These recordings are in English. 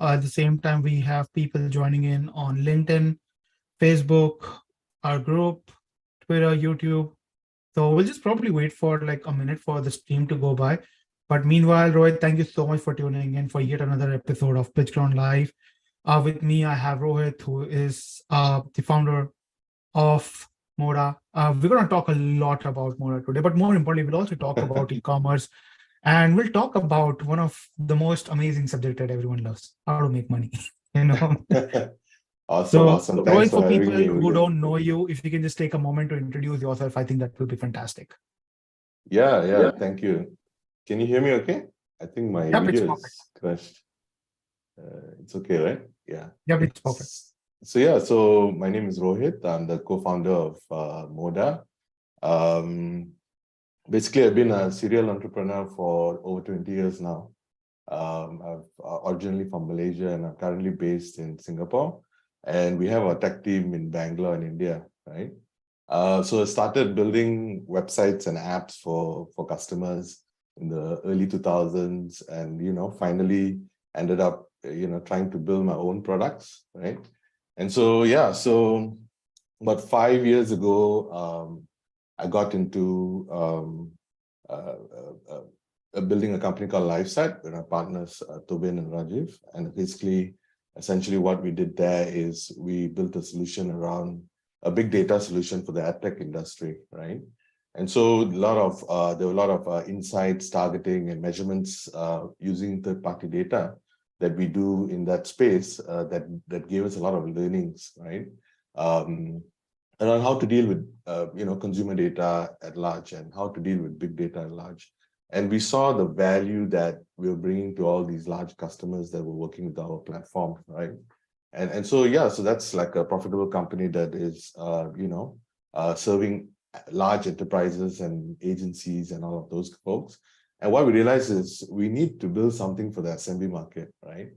At the same time, we have people joining in on LinkedIn, Facebook, our group, Twitter, YouTube. So we'll just probably wait for like a minute for the stream to go by. But meanwhile, Rohit, thank you so much for tuning in for yet another episode of PitchGround Live. With me, I have Rohit, who is the founder of Moda. We're going to talk a lot about Moda today, but more importantly, we'll also talk about e-commerce, and we'll talk about one of the most amazing subjects that everyone loves: how to make money. Awesome. Thanks Rohit, for for people having me. who don't know you, if you can just take a moment to introduce yourself, I think that will be fantastic. Yeah. Thank you. Can you hear me okay? I think my video is crashed. It's okay, right? Yeah. Yeah, it's perfect. So my name is Rohit. I'm the co-founder of Moda. Basically, I've been a serial entrepreneur for over 20 years now. I'm originally from Malaysia and I'm currently based in Singapore. And we have a tech team in Bangalore in India, right? So I started building websites and apps for customers in the early 2000s, and finally ended up trying to build my own products, right? And so about 5 years ago, I got into building a company called LifeSite with our partners Tobin and Rajiv, and essentially what we did there is we built a solution around a big data solution for the ad tech industry, right? And so there were a lot of insights, targeting, and measurements using third-party data that we do in that space that gave us a lot of learnings, right? Around how to deal with consumer data at large and how to deal with big data at large. And we saw the value that we were bringing to all these large customers that were working with our platform, right? And so that's like a profitable company that is serving large enterprises and agencies and all of those folks. And what we realized is we need to build something for the SMB market, right?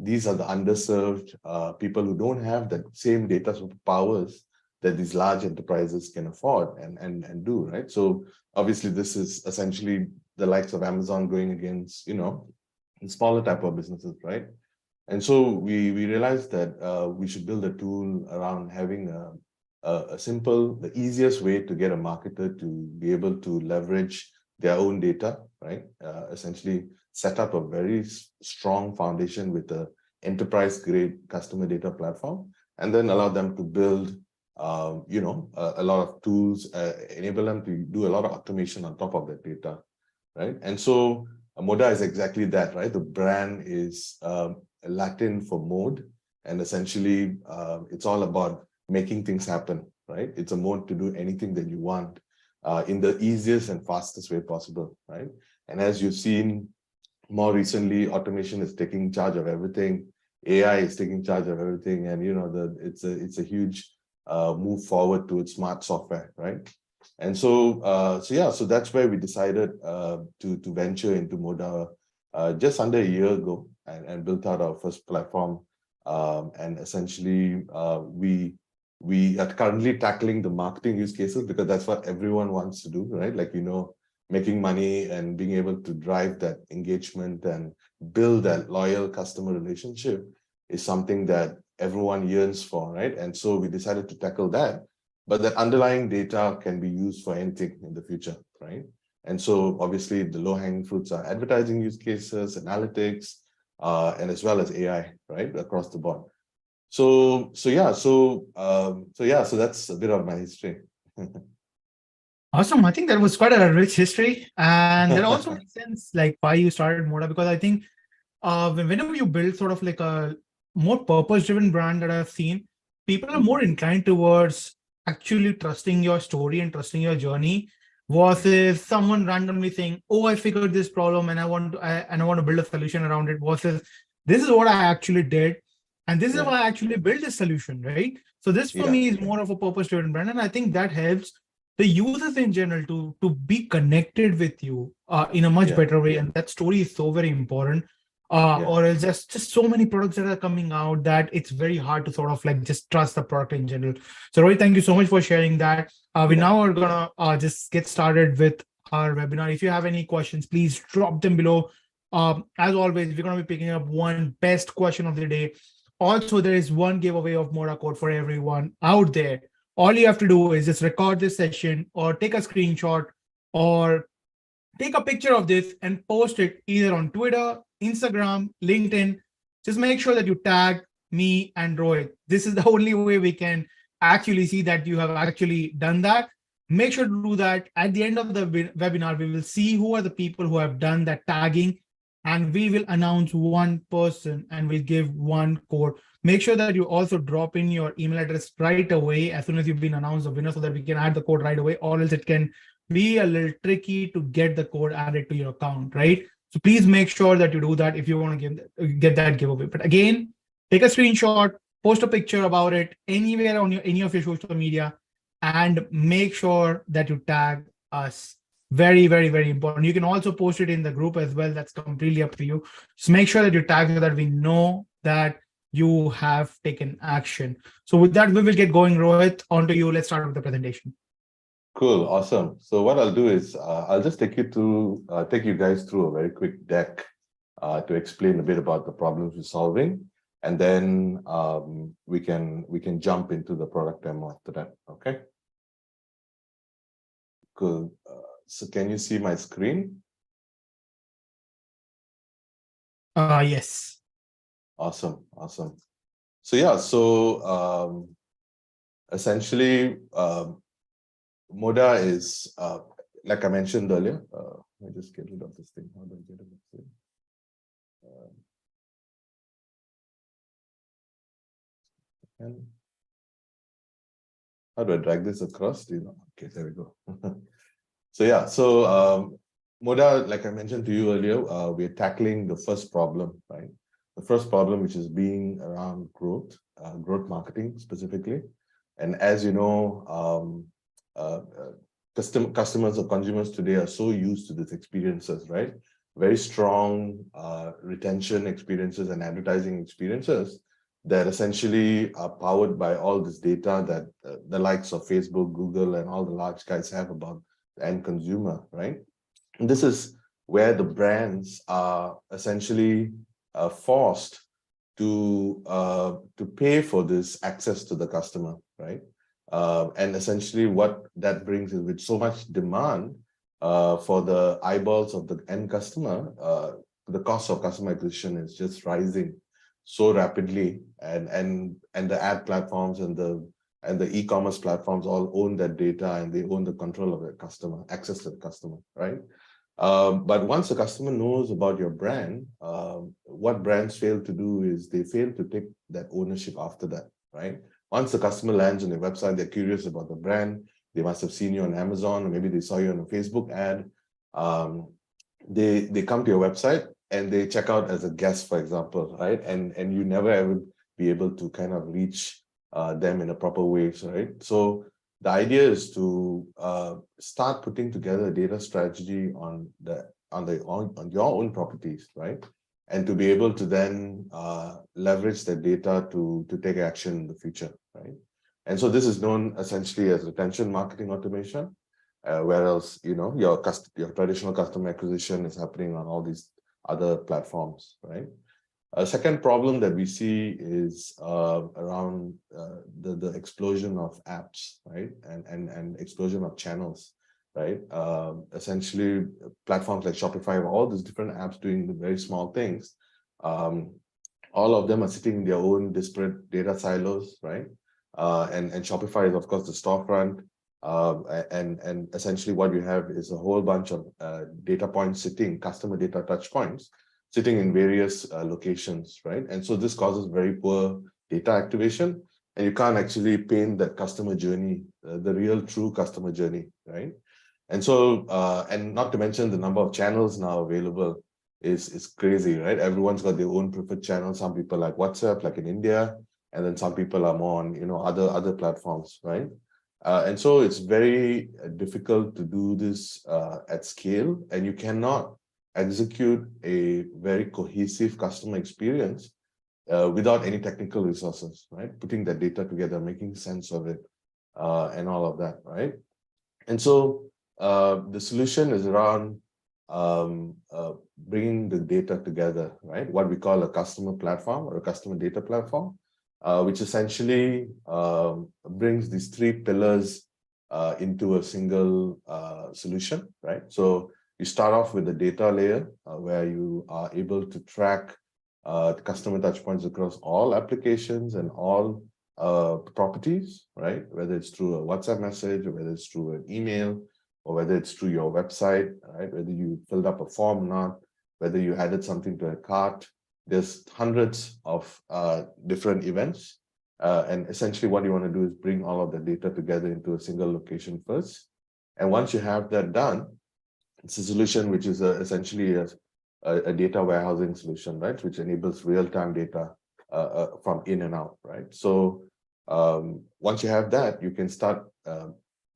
These are the underserved people who don't have the same data powers that these large enterprises can afford and do, right? So obviously this is essentially the likes of Amazon going against, smaller type of businesses, right? And so we realized that we should build a tool around having a simple, the easiest way to get a marketer to be able to leverage their own data, right? Essentially set up a very strong foundation with the enterprise-grade customer data platform, and then allow them to build a lot of tools, enable them to do a lot of automation on top of that data, right? And so Moda is exactly that, right? The brand is Latin for mode, and essentially it's all about making things happen, right? It's a mode to do anything that you want in the easiest and fastest way possible, right? And as you've seen more recently, automation is taking charge of everything. AI is taking charge of everything, and it's a huge move forward to smart software, right? And so that's where we decided to venture into Moda just under a year ago and built out our first platform. And essentially, we are currently tackling the marketing use cases because that's what everyone wants to do, right? Like, making money and being able to drive that engagement and build that loyal customer relationship is something that everyone yearns for, right? And so we decided to tackle that, but that underlying data can be used for anything in the future, right? And so obviously the low-hanging fruits are advertising use cases, analytics, and as well as AI, right, across the board. So that's a bit of my history. Awesome. I think that was quite a rich history, and that also makes sense, like why you started Moda, because I think whenever you build sort of like a more purpose-driven brand that I've seen, people are more inclined towards actually trusting your story and trusting your journey versus someone randomly saying, "Oh, I figured this problem and I want to build a solution around it," versus this is what I actually did and this is how I actually built this solution, right? So this for me is more of a purpose-driven brand, and I think that helps the users in general to be connected with you in a much better way, and that story is so very important. Or else just so many products that are coming out that it's very hard to sort of like just trust the product in general. So Rohit, thank you so much for sharing that. We now are gonna just get started with our webinar. If you have any questions, please drop them below. As always, we're going to be picking up one best question of the day. Also, there is one giveaway of Moda code for everyone out there. All you have to do is just record this session or take a screenshot or take a picture of this and post it either on Twitter, Instagram, LinkedIn. Just make sure that you tag me and Rohit. This is the only way we can actually see that you have actually done that. Make sure to do that. At the end of the webinar, we will see who are the people who have done that tagging, and we will announce one person and we'll give one code. Make sure that you also drop in your email address right away as soon as you've been announced the winner so that we can add the code right away, or else it can be a little tricky to get the code added to your account, right? So please make sure that you do that if you want to get that giveaway. But again, take a screenshot, post a picture about it anywhere on any of your social media, and make sure that you tag us. Very, very, very important. You can also post it in the group as well. That's completely up to you. Just make sure that you tag so that we know that you have taken action. So with that, we will get going. Rohit, on to you. Let's start with the presentation. Cool, awesome. So what I'll do is I'll just take you guys through a very quick deck to explain a bit about the problems we're solving, and then we can jump into the product demo after that. Okay. Cool. So can you see my screen? Yes. Awesome, awesome. So yeah, so essentially, Moda is like I mentioned earlier. Let me just get rid of this thing. How do I get rid of this thing? How do I drag this across? Do you know? Okay, there we go. So yeah, so Moda, like I mentioned to you earlier, we're tackling the first problem, right? The first problem, which is being around growth marketing specifically. And as you know, customers or consumers today are so used to these experiences, right? Very strong retention experiences and advertising experiences that essentially are powered by all this data that the likes of Facebook, Google, and all the large guys have about the end consumer, right? And this is where the brands are essentially forced to pay for this access to the customer, right? And essentially what that brings is, with so much demand for the eyeballs of the end customer, the cost of customer acquisition is just rising so rapidly, and the ad platforms and the e-commerce platforms all own that data, and they own the control of the customer, access to the customer, right? But once the customer knows about your brand, what brands fail to do is they fail to take that ownership after that, right? Once the customer lands on your website, they're curious about the brand. They must have seen you on Amazon, or maybe they saw you on a Facebook ad. They come to your website and they check out as a guest, for example, right? And you never ever be able to kind of reach them in a proper way, right? So the idea is to start putting together a data strategy on your own properties, right? And to be able to then leverage that data to take action in the future, right? And so this is known essentially as retention marketing automation, whereas your traditional customer acquisition is happening on all these other platforms, right? A second problem that we see is around the explosion of apps, right? And explosion of channels, right? Essentially, platforms like Shopify have all these different apps doing very small things. All of them are sitting in their own disparate data silos, right? And Shopify is, of course, the storefront. And essentially what you have is a whole bunch of data points sitting, customer data touch points, sitting in various locations, right? And so this causes very poor data activation, and you can't actually paint that customer journey, the real true customer journey, right? And so, and not to mention the number of channels now available is crazy, right? Everyone's got their own preferred channel. Some people like WhatsApp, like in India, and then some people are more on, other platforms, right? And so it's very difficult to do this at scale, and you cannot execute a very cohesive customer experience without any technical resources, right? Putting that data together, making sense of it, and all of that, right? And so the solution is around bringing the data together, right? What we call a customer platform or a customer data platform, which essentially brings these three pillars into a single solution, right? So you start off with the data layer where you are able to track the customer touchpoints across all applications and all properties, right? Whether it's through a WhatsApp message or whether it's through an email or whether it's through your website, right? Whether you filled up a form or not, whether you added something to a cart. There's hundreds of different events. And essentially what you want to do is bring all of the data together into a single location first. And once you have that done, it's a solution which is essentially a data warehousing solution, right? Which enables real-time data from in and out, right? So once you have that, you can start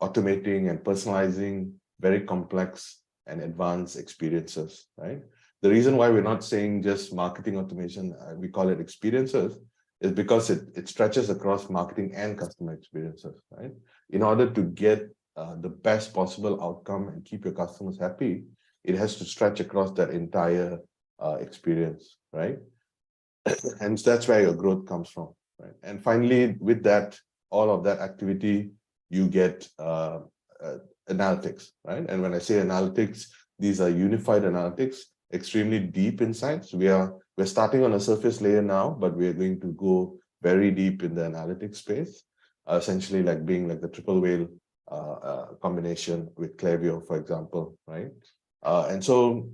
automating and personalizing very complex and advanced experiences, right? The reason why we're not saying just marketing automation, we call it experiences, is because it stretches across marketing and customer experiences, right? In order to get the best possible outcome and keep your customers happy, it has to stretch across that entire experience, right? And that's where your growth comes from, right? And finally, with that, all of that activity, you get analytics, right? And when I say analytics, these are unified analytics, extremely deep insights. We're starting on a surface layer now, but we're going to go very deep in the analytics space, essentially like being like the triple whale combination with Klaviyo, for example, right? And so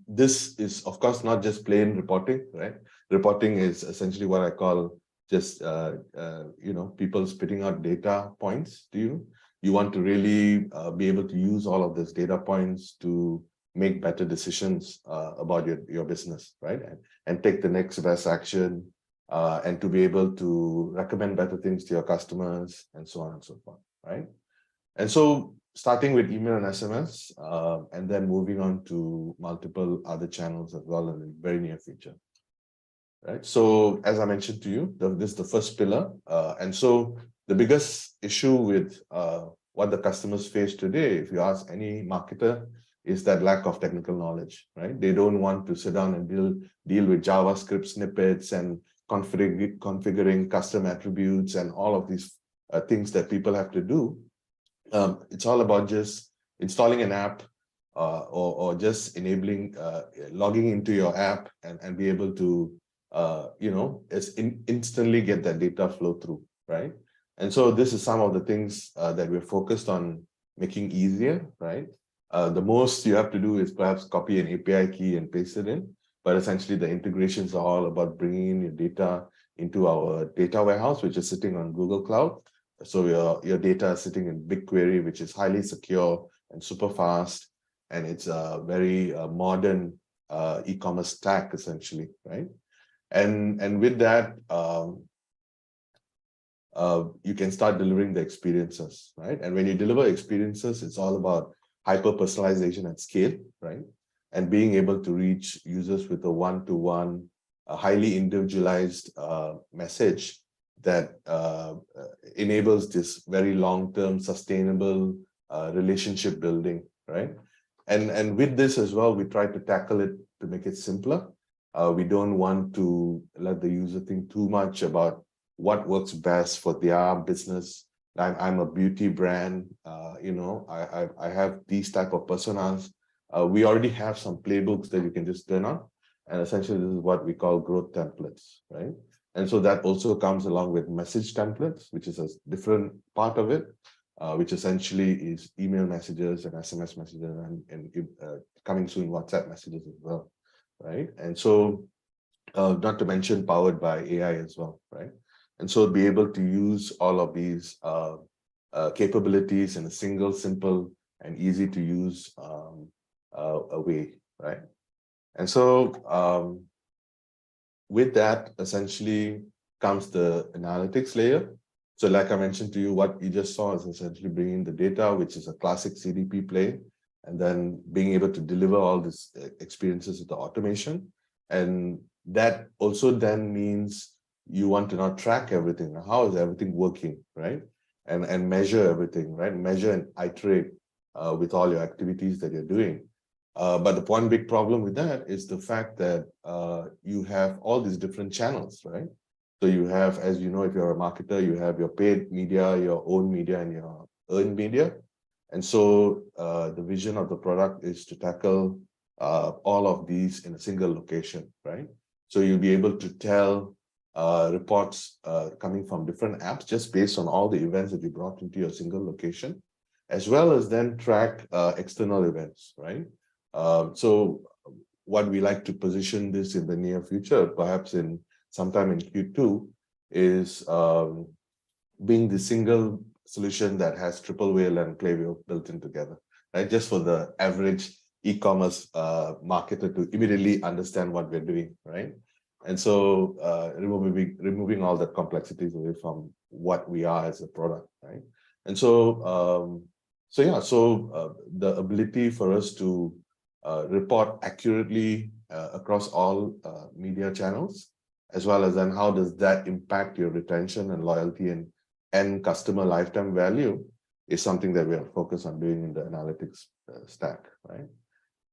this is, of course, not just plain reporting, right? Reporting is essentially what I call just, people spitting out data points to you. You want to really be able to use all of these data points to make better decisions about your business, right? And take the next best action and to be able to recommend better things to your customers and so on and so forth, right? And so starting with email and SMS, and then moving on to multiple other channels as well in the very near future, right? So as I mentioned to you, this is the first pillar. And so the biggest issue with what the customers face today, if you ask any marketer, is that lack of technical knowledge, right? They don't want to sit down and deal with JavaScript snippets and configuring custom attributes and all of these things that people have to do. It's all about just installing an app or just enabling logging into your app and be able to instantly get that data flow through, right? And so this is some of the things that we're focused on making easier, right? The most you have to do is perhaps copy an API key and paste it in, but essentially the integrations are all about bringing in your data into our data warehouse, which is sitting on Google Cloud. So your data is sitting in BigQuery, which is highly secure and super fast, and it's a very modern e-commerce stack essentially, right? And with that, you can start delivering the experiences, right? And when you deliver experiences, it's all about hyper-personalization at scale, right? And being able to reach users with a one-to-one, highly individualized message that enables this very long-term, sustainable relationship building, right? And with this as well, we try to tackle it to make it simpler. We don't want to let the user think too much about what works best for their business. I'm a beauty brand, I have these type of personas. We already have some playbooks that you can just turn on. And essentially, this is what we call growth templates, right? And so that also comes along with message templates, which is a different part of it, which essentially is email messages and SMS messages and coming soon WhatsApp messages as well, right? And so not to mention powered by AI as well, right? And so be able to use all of these capabilities in a single, simple, and easy to use way, right? And so with that, essentially comes the analytics layer. So like I mentioned to you, what you just saw is essentially bringing the data, which is a classic CDP play, and then being able to deliver all these experiences with the automation. And that also then means you want to now track everything. How is everything working, right? And measure everything, right? Measure and iterate with all your activities that you're doing. But the one big problem with that is the fact that you have all these different channels, right? So you have, as you know, if you're a marketer, you have your paid media, your own media, and your earned media. And so the vision of the product is to tackle all of these in a single location, right? So you'll be able to tell reports coming from different apps just based on all the events that you brought into your single location, as well as then track external events, right? So what we like to position this in the near future, perhaps in sometime in Q2, is being the single solution that has triple whale and Klaviyo built in together, right? Just for the average e-commerce marketer to immediately understand what we're doing, right? And so removing all the complexities away from what we are as a product, right? And so, the ability for us to report accurately across all media channels, as well as then how does that impact your retention and loyalty and customer lifetime value, is something that we are focused on doing in the analytics stack, right?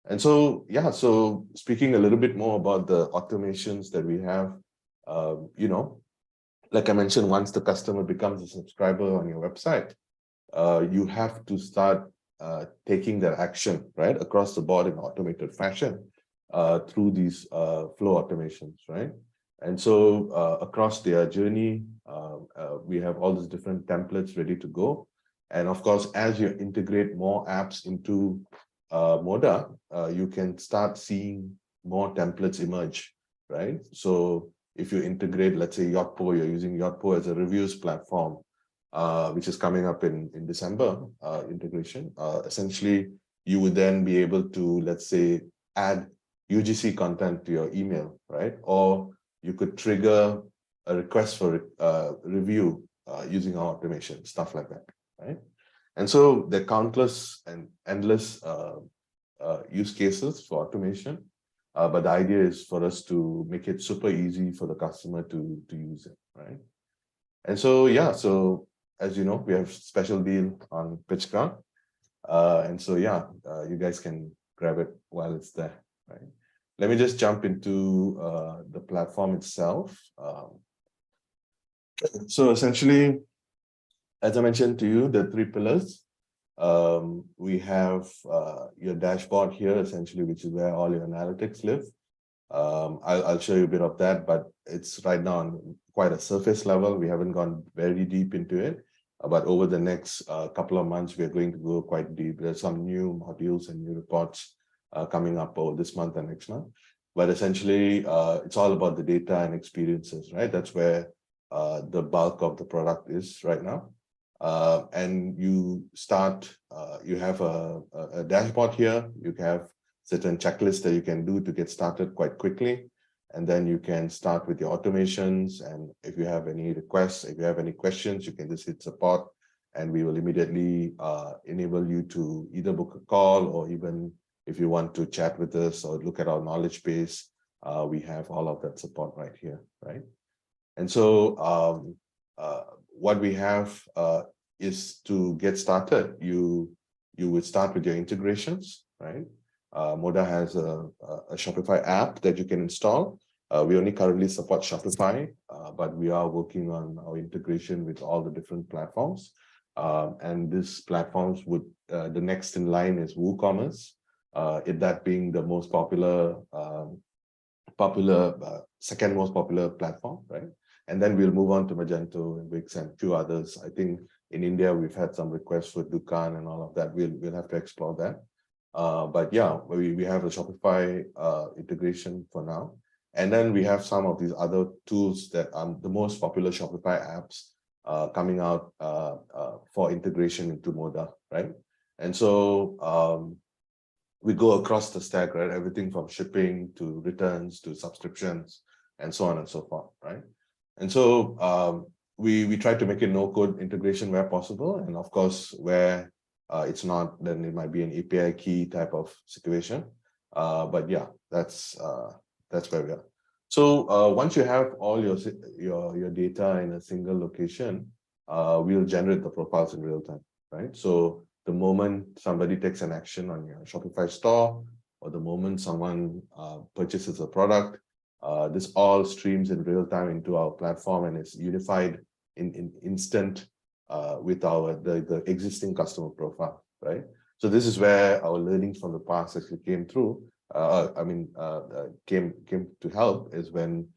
And so, yeah, so speaking a little bit more about the automations that we have, like I mentioned, once the customer becomes a subscriber on your website, you have to start taking that action, right, across the board in automated fashion through these flow automations, right? And so across their journey, we have all these different templates ready to go. And of course, as you integrate more apps into Moda, you can start seeing more templates emerge, right? So if you integrate, let's say Yotpo, you're using Yotpo as a reviews platform, which is coming up in December integration. Essentially, you would then be able to, let's say, add UGC content to your email, right? Or you could trigger a request for review using our automation, stuff like that, right? And so there are countless and endless use cases for automation, but the idea is for us to make it super easy for the customer to use it, right? And so, yeah, so as you know, we have special deal on PitchGround. And so, yeah, you guys can grab it while it's there, right? Let me just jump into the platform itself. So essentially, as I mentioned to you, the three pillars. We have your dashboard here, essentially, which is where all your analytics live. I'll show you a bit of that, but it's right now on quite a surface level. We haven't gone very deep into it, but over the next couple of months, we're going to go quite deep. There's some new modules and new reports coming up over this month and next month. But essentially, it's all about the data and experiences, right? That's where the bulk of the product is right now. And you start, you have a dashboard here. You have certain checklists that you can do to get started quite quickly. And then you can start with your automations. And if you have any requests, if you have any questions, you can just hit support and we will immediately enable you to either book a call, or even if you want to chat with us or look at our knowledge base, we have all of that support right here, right? And so what we have is to get started. You would start with your integrations, right? Moda has a Shopify app that you can install. We only currently support Shopify, but we are working on our integration with all the different platforms. And these platforms would, the next in line is Woocommerce, that being the most popular, second most popular platform, right? And then we'll move on to Magento and Wix and a few others. I think in India, we've had some requests for Dukan and all of that. We'll have to explore that. But yeah, we have a Shopify integration for now. And then we have some of these other tools that are the most popular Shopify apps coming out for integration into Moda, right? And so we go across the stack, right? Everything from shipping to returns to subscriptions and so on and so forth, right? And so we try to make it no-code integration where possible. And of course, where it's not, then it might be an API key type of situation. But yeah, that's where we are. So once you have all your data in a single location, we'll generate the profiles in real time, right? So the moment somebody takes an action on your Shopify store, or the moment someone purchases a product, this all streams in real time into our platform and is unified in instant with the existing customer profile, right? So this is where our learnings from the past actually came through. Came to help is when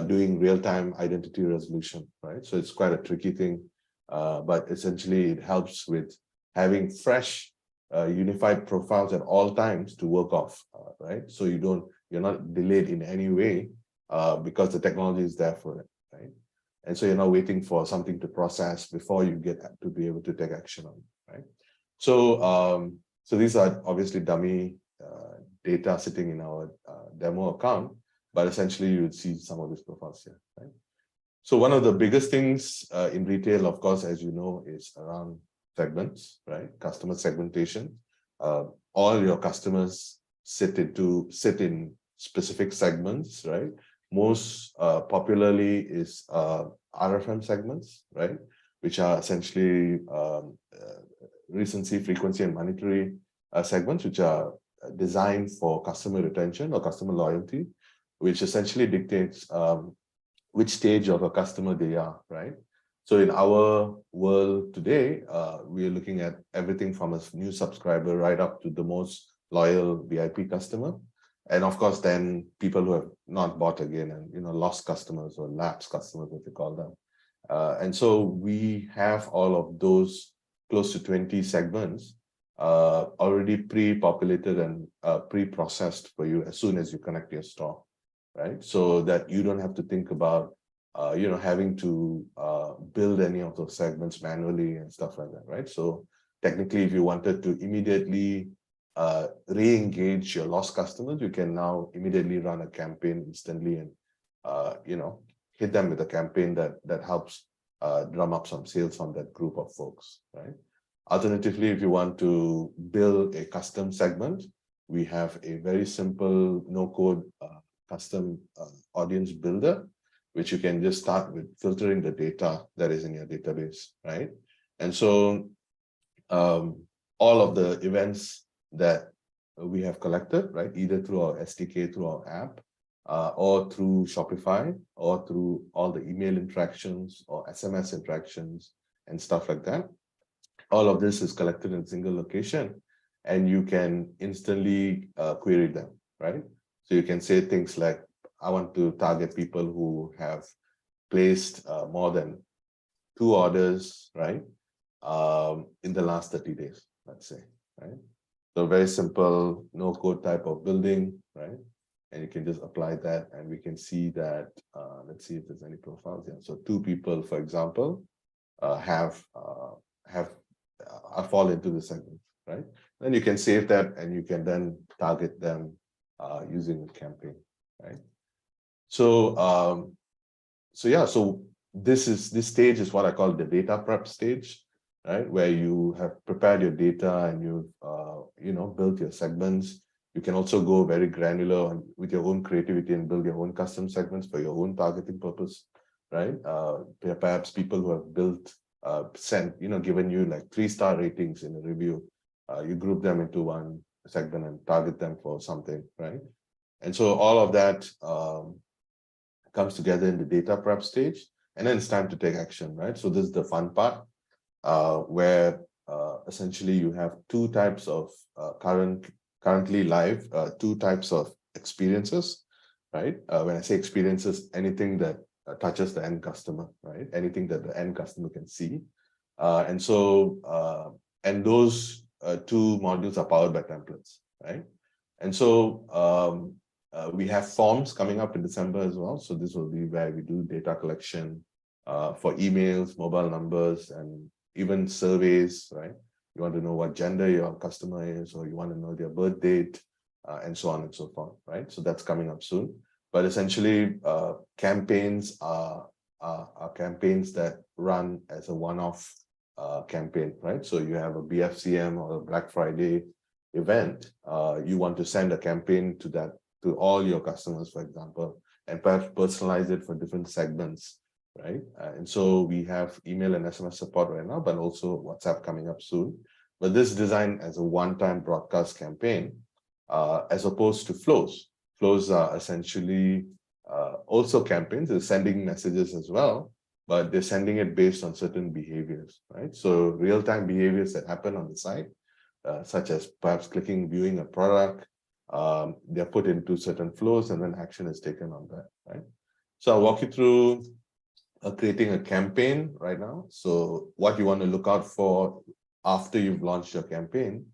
doing real-time identity resolution, right? So it's quite a tricky thing, but essentially it helps with having fresh, unified profiles at all times to work off, right? So you're not delayed in any way because the technology is there for it, right? And so you're not waiting for something to process before you get to be able to take action on it, right? So, so these are obviously dummy data sitting in our demo account, but essentially you would see some of these profiles here, right? So one of the biggest things in retail, of course, as you know, is around segments, right? Customer segmentation. All your customers sit in specific segments, right? Most popularly is RFM segments, right? Which are essentially recency, frequency, and monetary segments, which are designed for customer retention or customer loyalty, which essentially dictates which stage of a customer they are, right? So in our world today, we are looking at everything from a new subscriber right up to the most loyal VIP customer. And of course, then people who have not bought again and lost customers or lapsed customers, what we call them. And so we have all of those close to 20 segments already pre-populated and pre-processed for you as soon as you connect your store, right? So that you don't have to think about having to build any of those segments manually and stuff like that, right? So technically, if you wanted to immediately re-engage your lost customers, you can now immediately run a campaign instantly and hit them with a campaign that helps drum up some sales from that group of folks, right? Alternatively, if you want to build a custom segment, we have a very simple no-code custom audience builder, which you can just start with filtering the data that is in your database, right? And so all of the events that we have collected, right, either through our SDK, through our app, or through Shopify, or through all the email interactions or SMS interactions and stuff like that. All of this is collected in a single location, and you can instantly query them, right? So you can say things like, I want to target people who have placed more than 2 orders, right, in the last 30 days, let's say, right? So very simple, no code type of building, right? And you can just apply that, and we can see that, let's see if there's any profiles here. So 2 people, for example, fall into the segment, right? Then you can save that, and you can then target them using a campaign, right? So, so this stage is what I call the data prep stage, right? Where you have prepared your data and you've built your segments. You can also go very granular with your own creativity and build your own custom segments for your own targeting purpose, right? Perhaps people who have built, given you like 3-star ratings in a review, you group them into one segment and target them for something, right? And so all of that comes together in the data prep stage, and then it's time to take action, right? So this is the fun part, where essentially you have 2 types of currently live, 2 types of experiences, right? When I say experiences, anything that touches the end customer, right? Anything that the end customer can see. And those 2 modules are powered by templates, right? And so we have forms coming up in December as well. So this will be where we do data collection for emails, mobile numbers, and even surveys, right? You want to know what gender your customer is, or you want to know their birth date, and so on and so forth, right? So that's coming up soon. But essentially, campaigns are campaigns that run as a one-off campaign, right? So you have a BFCM or a Black Friday event. You want to send a campaign to all your customers, for example, and perhaps personalize it for different segments, right? And so we have email and SMS support right now, but also WhatsApp coming up soon. But this is designed as a one-time broadcast campaign as opposed to flows. Flows are essentially also campaigns. They're sending messages as well, but they're sending it based on certain behaviors, right? So real-time behaviors that happen on the site, such as perhaps clicking, viewing a product, they're put into certain flows and then action is taken on that, right? So I'll walk you through creating a campaign right now. So what you want to look out for after you've launched your campaign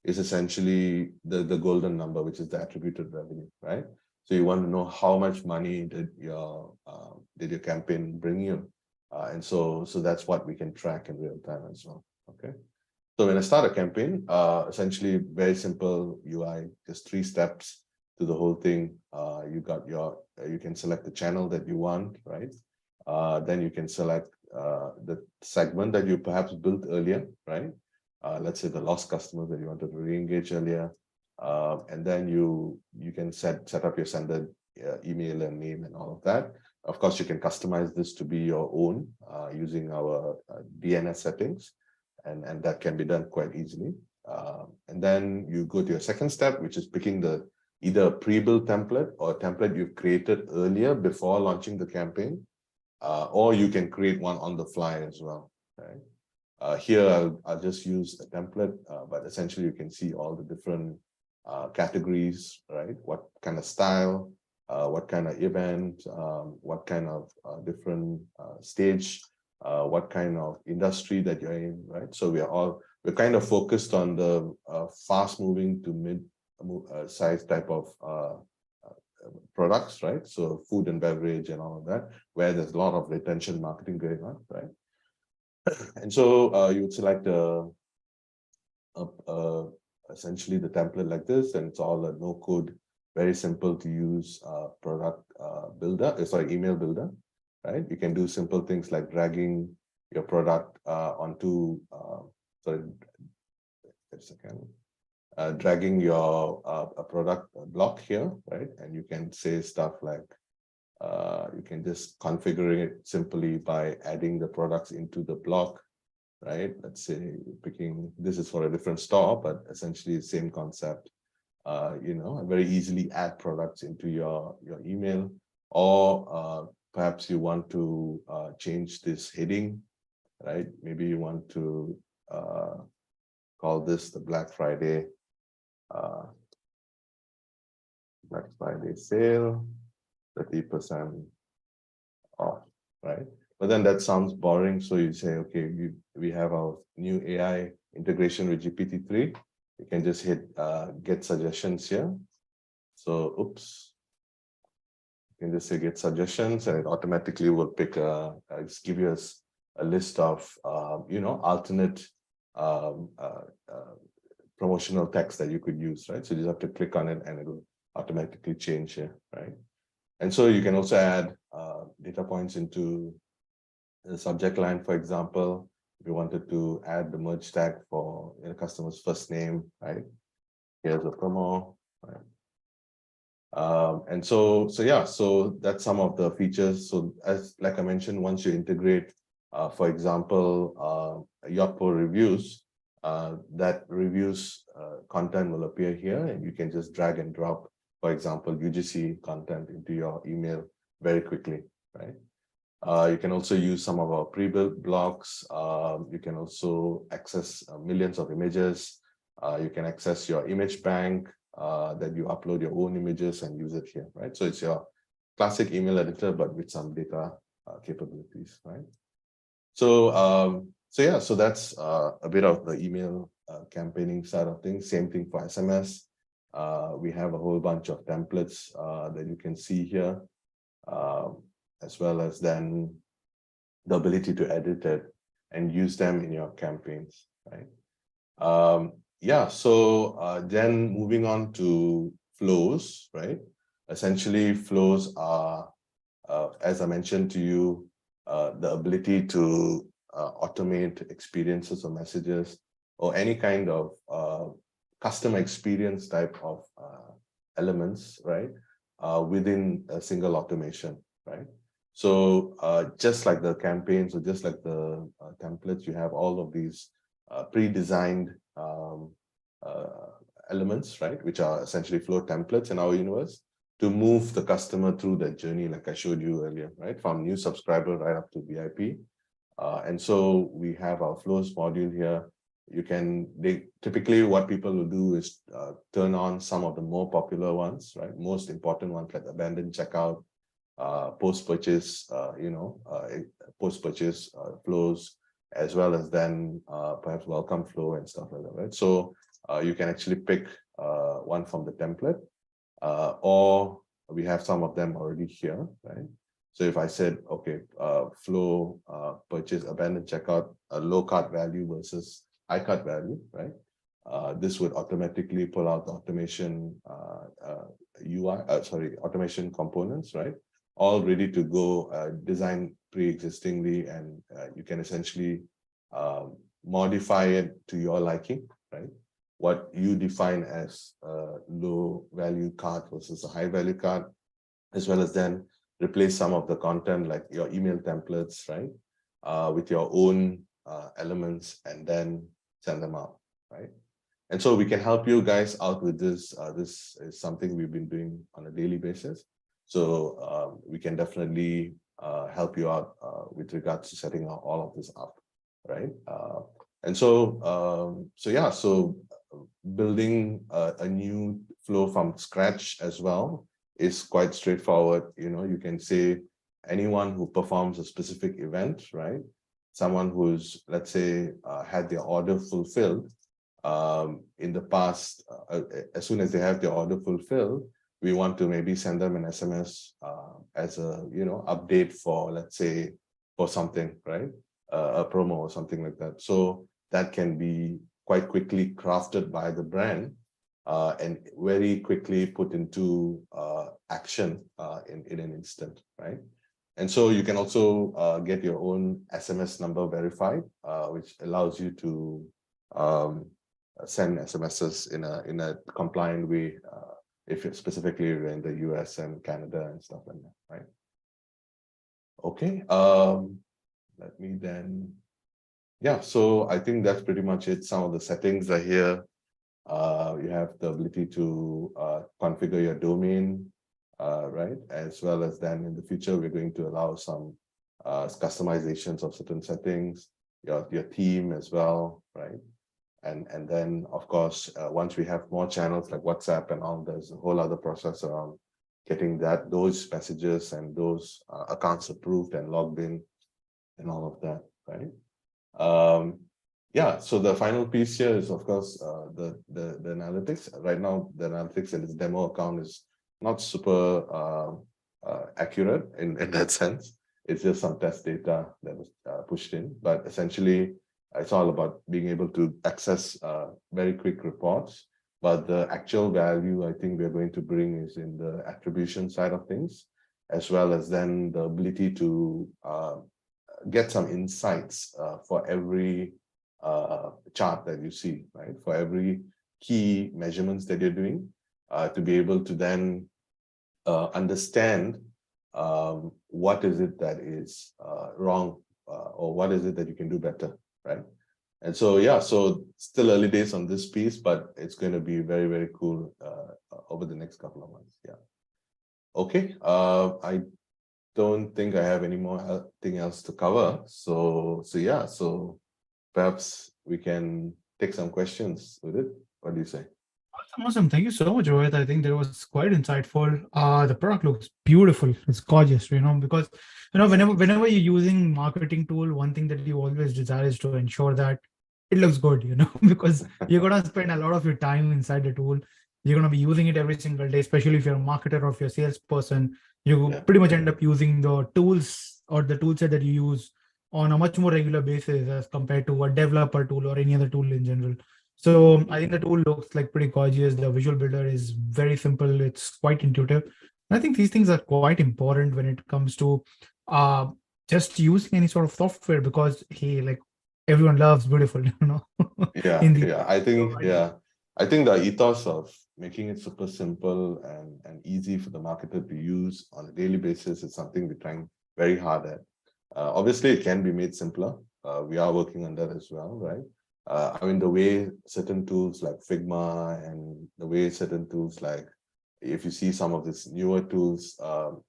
is essentially the golden number, which is the attributed revenue, right? So you want to know how much money did your campaign bring you, and so that's what we can track in real time as well. Okay. So when I start a campaign, essentially very simple UI, just 3 steps to the whole thing. You can select the channel that you want, right? Then you can select the segment that you perhaps built earlier, right? Let's say the lost customers that you wanted to re-engage earlier. And then you can set up your sender email and name and all of that. Of course, you can customize this to be your own using our DNS settings, and that can be done quite easily. And then you go to your second step, which is picking either a pre-built template or a template you've created earlier before launching the campaign, or you can create one on the fly as well. Right? Here, I'll just use a template, but essentially you can see all the different categories, right? What kind of style, what kind of event, what kind of different stage, what kind of industry that you're in, right? So we're kind of focused on the fast-moving to mid-size type of products, right? So food and beverage and all of that, where there's a lot of retention marketing going on, right? And so you would select essentially the template like this, and it's all a no-code, very simple to use product builder, email builder, right? You can do simple things like dragging your product onto, dragging your a product block here, right? And you can say stuff like, you can just configure it simply by adding the products into the block, right? Let's say picking, this is for a different store, but essentially the same concept. Very easily add products into your email, or perhaps you want to change this heading, right? Maybe you want to call this the Black Friday sale, 30% off, right? But then that sounds boring. So you say, okay, we have our new AI integration with GPT-3. You can just hit get suggestions here. So, oops. You can just say get suggestions, and it automatically will pick give you a list of alternate promotional text that you could use, right? So you just have to click on it and it will automatically change here, right? And so you can also add data points into the subject line, for example. If you wanted to add the merge tag for your customer's first name, right? Here's a promo, right? And so that's some of the features. So like I mentioned, once you integrate, for example, Yotpo reviews, that reviews content will appear here, and you can just drag and drop, for example, UGC content into your email very quickly, right? You can also use some of our pre-built blocks. You can also access millions of images. You can access your image bank that you upload your own images and use it here, right? So it's your classic email editor, but with some data capabilities, right? So that's a bit of the email campaigning side of things. Same thing for SMS. We have a whole bunch of templates that you can see here, as well as then the ability to edit it and use them in your campaigns, right? Then moving on to flows, right? Essentially, flows are, as I mentioned to you, the ability to automate experiences or messages or any kind of customer experience type of elements, right? Within a single automation, right? So just like the campaigns or just like the templates, you have all of these pre-designed elements, right, which are essentially flow templates in our universe to move the customer through that journey, like I showed you earlier, right, from new subscriber right up to VIP. And so we have our flows module here. Typically what people will do is turn on some of the more popular ones, right, most important ones like abandoned checkout, post-purchase, post-purchase flows, as well as then perhaps welcome flow and stuff like that, right? So you can actually pick one from the template, or we have some of them already here, right? So if I said, okay, flow, purchase, abandoned checkout, a low cart value versus high cart value, right? This would automatically pull out the automation automation components, right? All ready to go, designed pre-existingly, and you can essentially modify it to your liking, right? What you define as a low value cart versus a high value cart, as well as then replace some of the content like your email templates, right? With your own elements, and then send them out, right? And so we can help you guys out with this. This is something we've been doing on a daily basis. So we can definitely help you out with regards to setting all of this up, right? And so, so building a new flow from scratch as well is quite straightforward. You can say anyone who performs a specific event, right? Someone who's, let's say, had their order fulfilled in the past, as soon as they have their order fulfilled, we want to maybe send them an SMS as a, update for, let's say, for something, right? A promo or something like that. So that can be quite quickly crafted by the brand and very quickly put into action in an instant, right? And so you can also get your own SMS number verified, which allows you to send SMSs in a compliant way, if you're specifically in the US and Canada and stuff like that, right? Okay, let me then, yeah, so I think that's pretty much it. Some of the settings are here. You have the ability to configure your domain, right? As well as then in the future, we're going to allow some customizations of certain settings, your theme as well, right? And then, of course, once we have more channels like WhatsApp and all, there's a whole other process around getting those messages and those accounts approved and logged in and all of that, right? Yeah, so the final piece here is, of course, the analytics. Right now, the analytics in this demo account is not super accurate in that sense. It's just some test data that was pushed in, but essentially, it's all about being able to access very quick reports. But the actual value I think we're going to bring is in the attribution side of things, as well as then the ability to get some insights for every chart that you see, right? For every key measurements that you're doing, to be able to then understand what is it that is wrong, or what is it that you can do better, right? And so, yeah, so still early days on this piece, but it's going to be very, very cool over the next couple of months. Yeah. Okay. I don't think I have any more thing else to cover. So yeah, so perhaps we can take some questions with it. What do you say? Awesome. Thank you so much, Rohit. I think that was quite insightful. The product looks beautiful. It's gorgeous, because, whenever you're using marketing tool, one thing that you always desire is to ensure that it looks good, because you're going to spend a lot of your time inside the tool. You're going to be using it every single day, especially if you're a marketer or if you're a salesperson. You pretty much end up using the tools or the tool set that you use on a much more regular basis as compared to a developer tool or any other tool in general. So I think the tool looks like pretty gorgeous. The visual builder is very simple. It's quite intuitive. And I think these things are quite important when it comes to just using any sort of software, because hey, like everyone loves beautiful, I think the ethos of making it super simple and easy for the marketer to use on a daily basis is something we're trying very hard at. Obviously, it can be made simpler. We are working on that as well, right? I mean, the way certain tools like Figma and the way certain tools like, if you see some of these newer tools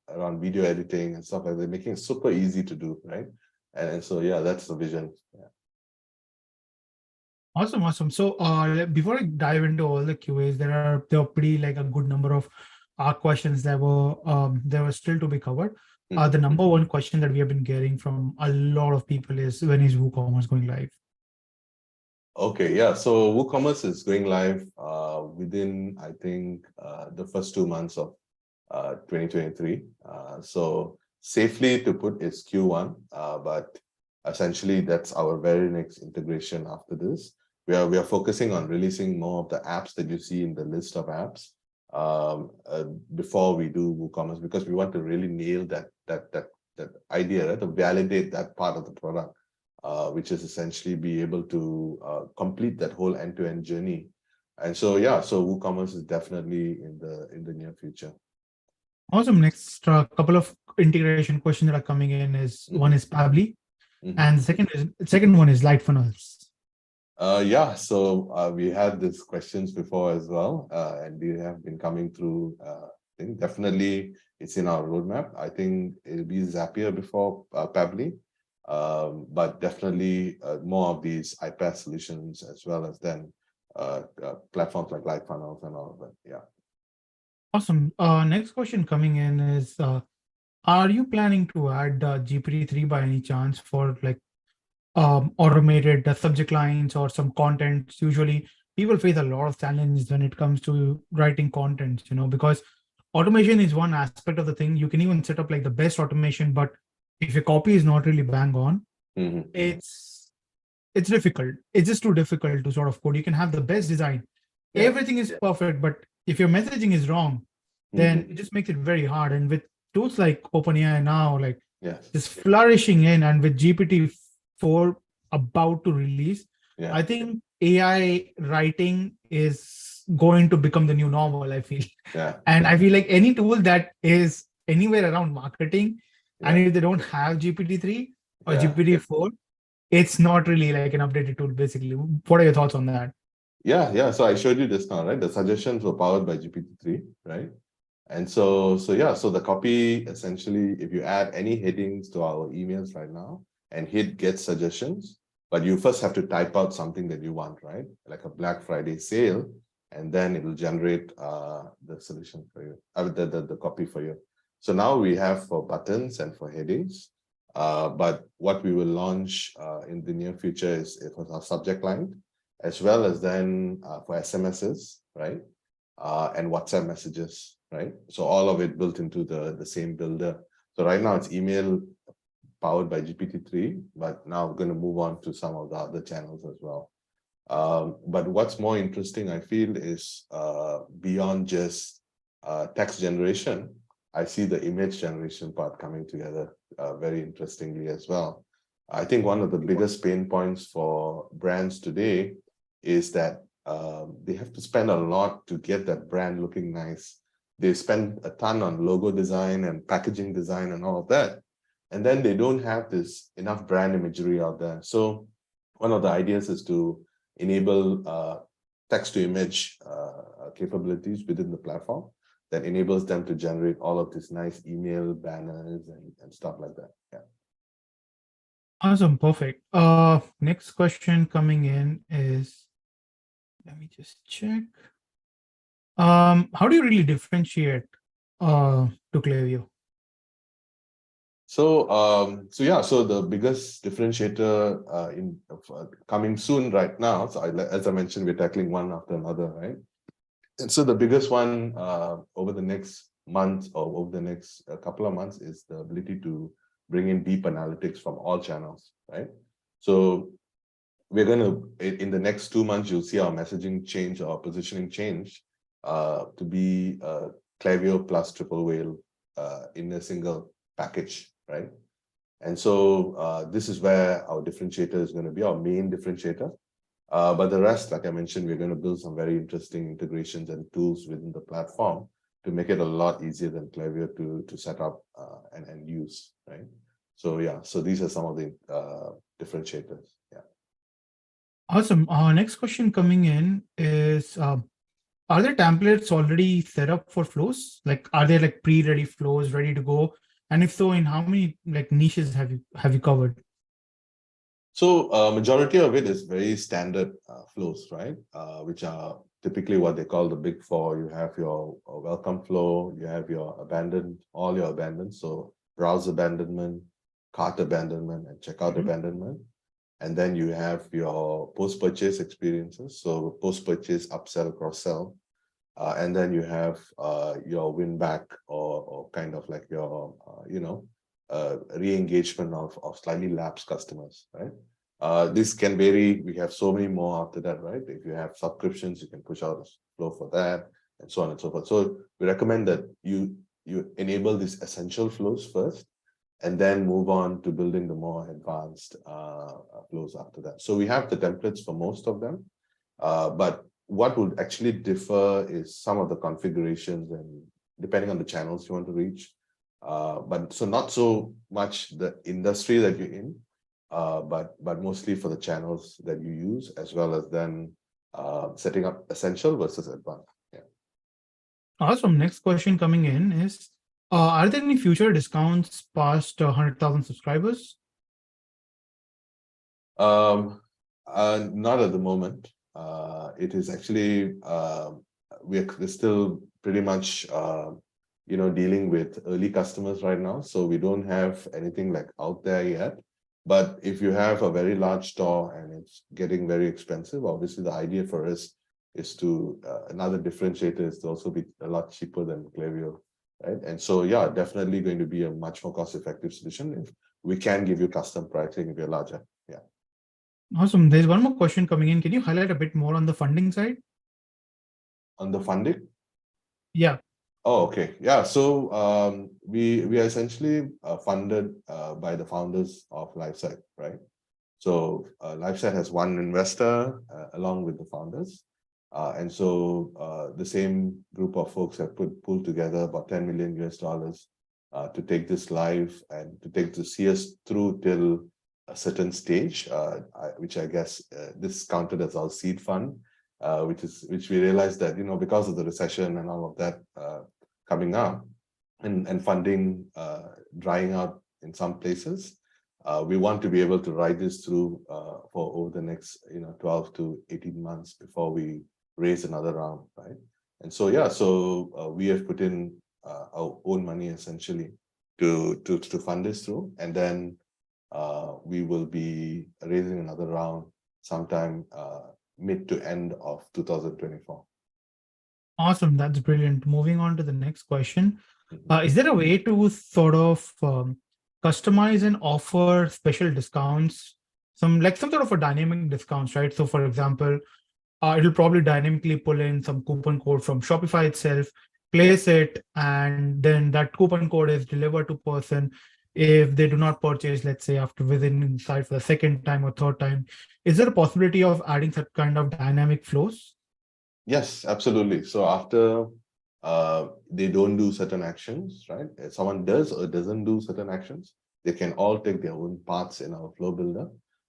around video editing and stuff like that, making it super easy to do, right? And so, yeah, that's the vision. Yeah. Awesome. So before I dive into all the QAs, there are pretty like a good number of questions that were still to be covered. The number one question that we have been getting from a lot of people is, when is WooCommerce going live? Okay, yeah. So WooCommerce is going live within, I think, the first 2 months of 2023. So safely to put is Q1, but essentially that's our very next integration after this. We are focusing on releasing more of the apps that you see in the list of apps before we do WooCommerce, because we want to really nail that idea, right? To validate that part of the product. Which is essentially be able to complete that whole end-to-end journey. And so, yeah, so WooCommerce is definitely in the near future. Awesome. Next couple of integration questions that are coming in is one is Pabbly, and second one is Light Funnels. Yeah, so we had these questions before as well, and they have been coming through. I think definitely it's in our roadmap. I think it'll be Zapier before Pabbly. But definitely more of these iPaaS solutions, as well as then platforms like LightFunnels and all of that. Yeah. Awesome. Next question coming in is, are you planning to add GPT-3 by any chance for like automated subject lines or some content? Usually people face a lot of challenges when it comes to writing content, because automation is one aspect of the thing. You can even set up like the best automation, but if your copy is not really bang on, it's difficult. It's just too difficult to sort of code. You can have the best design. Everything is perfect, but if your messaging is wrong, then it just makes it very hard. And with tools like OpenAI now, like just flourishing in, and with GPT-4 about to release, I think AI writing is going to become the new normal, I feel. And I feel like any tool that is anywhere around marketing, and if they don't have GPT-3 or GPT-4, it's not really like an updated tool, basically. What are your thoughts on that? Yeah. So I showed you this now, right? The suggestions were powered by GPT-3, right? And so the copy, essentially, if you add any headings to our emails right now and hit get suggestions, but you first have to type out something that you want, right? Like a Black Friday sale, and then it will generate the solution for you, the copy for you. So now we have for buttons and for headings, but what we will launch in the near future is for our subject line, as well as then for SMSs, right? And WhatsApp messages, right? So all of it built into the same builder. So right now it's email powered by GPT-3, but now we're going to move on to some of the other channels as well. But what's more interesting, I feel, is beyond just text generation, I see the image generation part coming together very interestingly as well. I think one of the biggest pain points for brands today is that they have to spend a lot to get that brand looking nice. They spend a ton on logo design and packaging design and all of that. And then they don't have this enough brand imagery out there. So one of the ideas is to enable text to image capabilities within the platform that enables them to generate all of this nice email banners and stuff like that. Yeah. Awesome. Perfect. Next question coming in is, let me just check. How do you really differentiate to Klaviyo? So the biggest differentiator in coming soon right now. So as I mentioned, we're tackling one after another, right? And so the biggest one over the next month or over the next couple of months is the ability to bring in deep analytics from all channels, right? So we're going to, in the next 2 months, you'll see our messaging change, our positioning change to be Klaviyo plus Triple Whale in a single package, right? And so this is where our differentiator is going to be, our main differentiator. But the rest, like I mentioned, we're going to build some very interesting integrations and tools within the platform to make it a lot easier than Klaviyo to set up and use, right? So yeah, so these are some of the differentiators. Yeah. Awesome. Next question coming in is, are there templates already set up for flows? Like, are there like pre-ready flows ready to go? And if so, in how many like niches have you covered? So majority of it is very standard flows, right? Which are typically what they call the big four. You have your welcome flow, you have your all your abandon. So browse abandonment, cart abandonment, and checkout abandonment. And then you have your post-purchase experiences. So post-purchase, upsell, cross-sell. And then you have your win back or kind of like your, re-engagement of slightly lapsed customers, right? This can vary. We have so many more after that, right? If you have subscriptions, you can push out a flow for that and so on and so forth. So we recommend that you enable these essential flows first and then move on to building the more advanced flows after that. So we have the templates for most of them, but what would actually differ is some of the configurations and depending on the channels you want to reach. But so not so much the industry that you're in, but mostly for the channels that you use, as well as then setting up essential versus advanced. Yeah. Awesome. Next question coming in is, are there any future discounts past 100,000 subscribers? Not at the moment. It is actually we're still pretty much dealing with early customers right now, so we don't have anything like out there yet. But if you have a very large store and it's getting very expensive, obviously the idea for us is to another differentiator is to also be a lot cheaper than Klaviyo, right? And so yeah, definitely going to be a much more cost-effective solution if we can give you custom pricing if you're larger. Yeah. Awesome. There's one more question coming in. Can you highlight a bit more on the funding side? On the funding? Yeah. Oh, okay. Yeah. So we are essentially funded by the founders of LifeSite, right? So LifeSite has one investor along with the founders. And so the same group of folks have pulled together about $10 million to take this live and to see us through till a certain stage, which I guess this counted as our seed fund, which we realized that, because of the recession and all of that coming up and funding drying out in some places, we want to be able to ride this through for over the next 12 to 18 months before we raise another round, right? And so yeah, so we have put in our own money essentially to fund this through, and then we will be raising another round sometime mid to end of 2024. Awesome. That's brilliant. Moving on to the next question. Is there a way to sort of customize and offer special discounts, some sort of a dynamic discounts, right? So for example, it'll probably dynamically pull in some coupon code from Shopify itself, place it, and then that coupon code is delivered to person if they do not purchase, let's say, after visiting the site for the second time or third time. Is there a possibility of adding such kind of dynamic flows? Yes, absolutely. So after they don't do certain actions, right? If someone does or doesn't do certain actions, they can all take their own paths in our flow builder.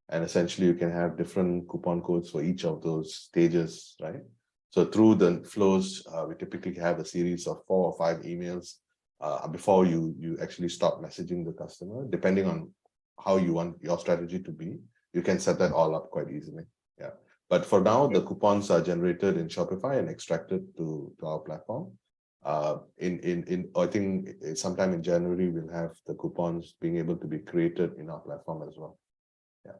And essentially you can have different coupon codes for each of those stages, right? So through the flows, we typically have a series of 4 or 5 emails before you actually stop messaging the customer, depending on how you want your strategy to be. You can set that all up quite easily. Yeah. But for now, the coupons are generated in Shopify and extracted to our platform. I think sometime in January, we'll have the coupons being able to be created in our platform as well. Yeah.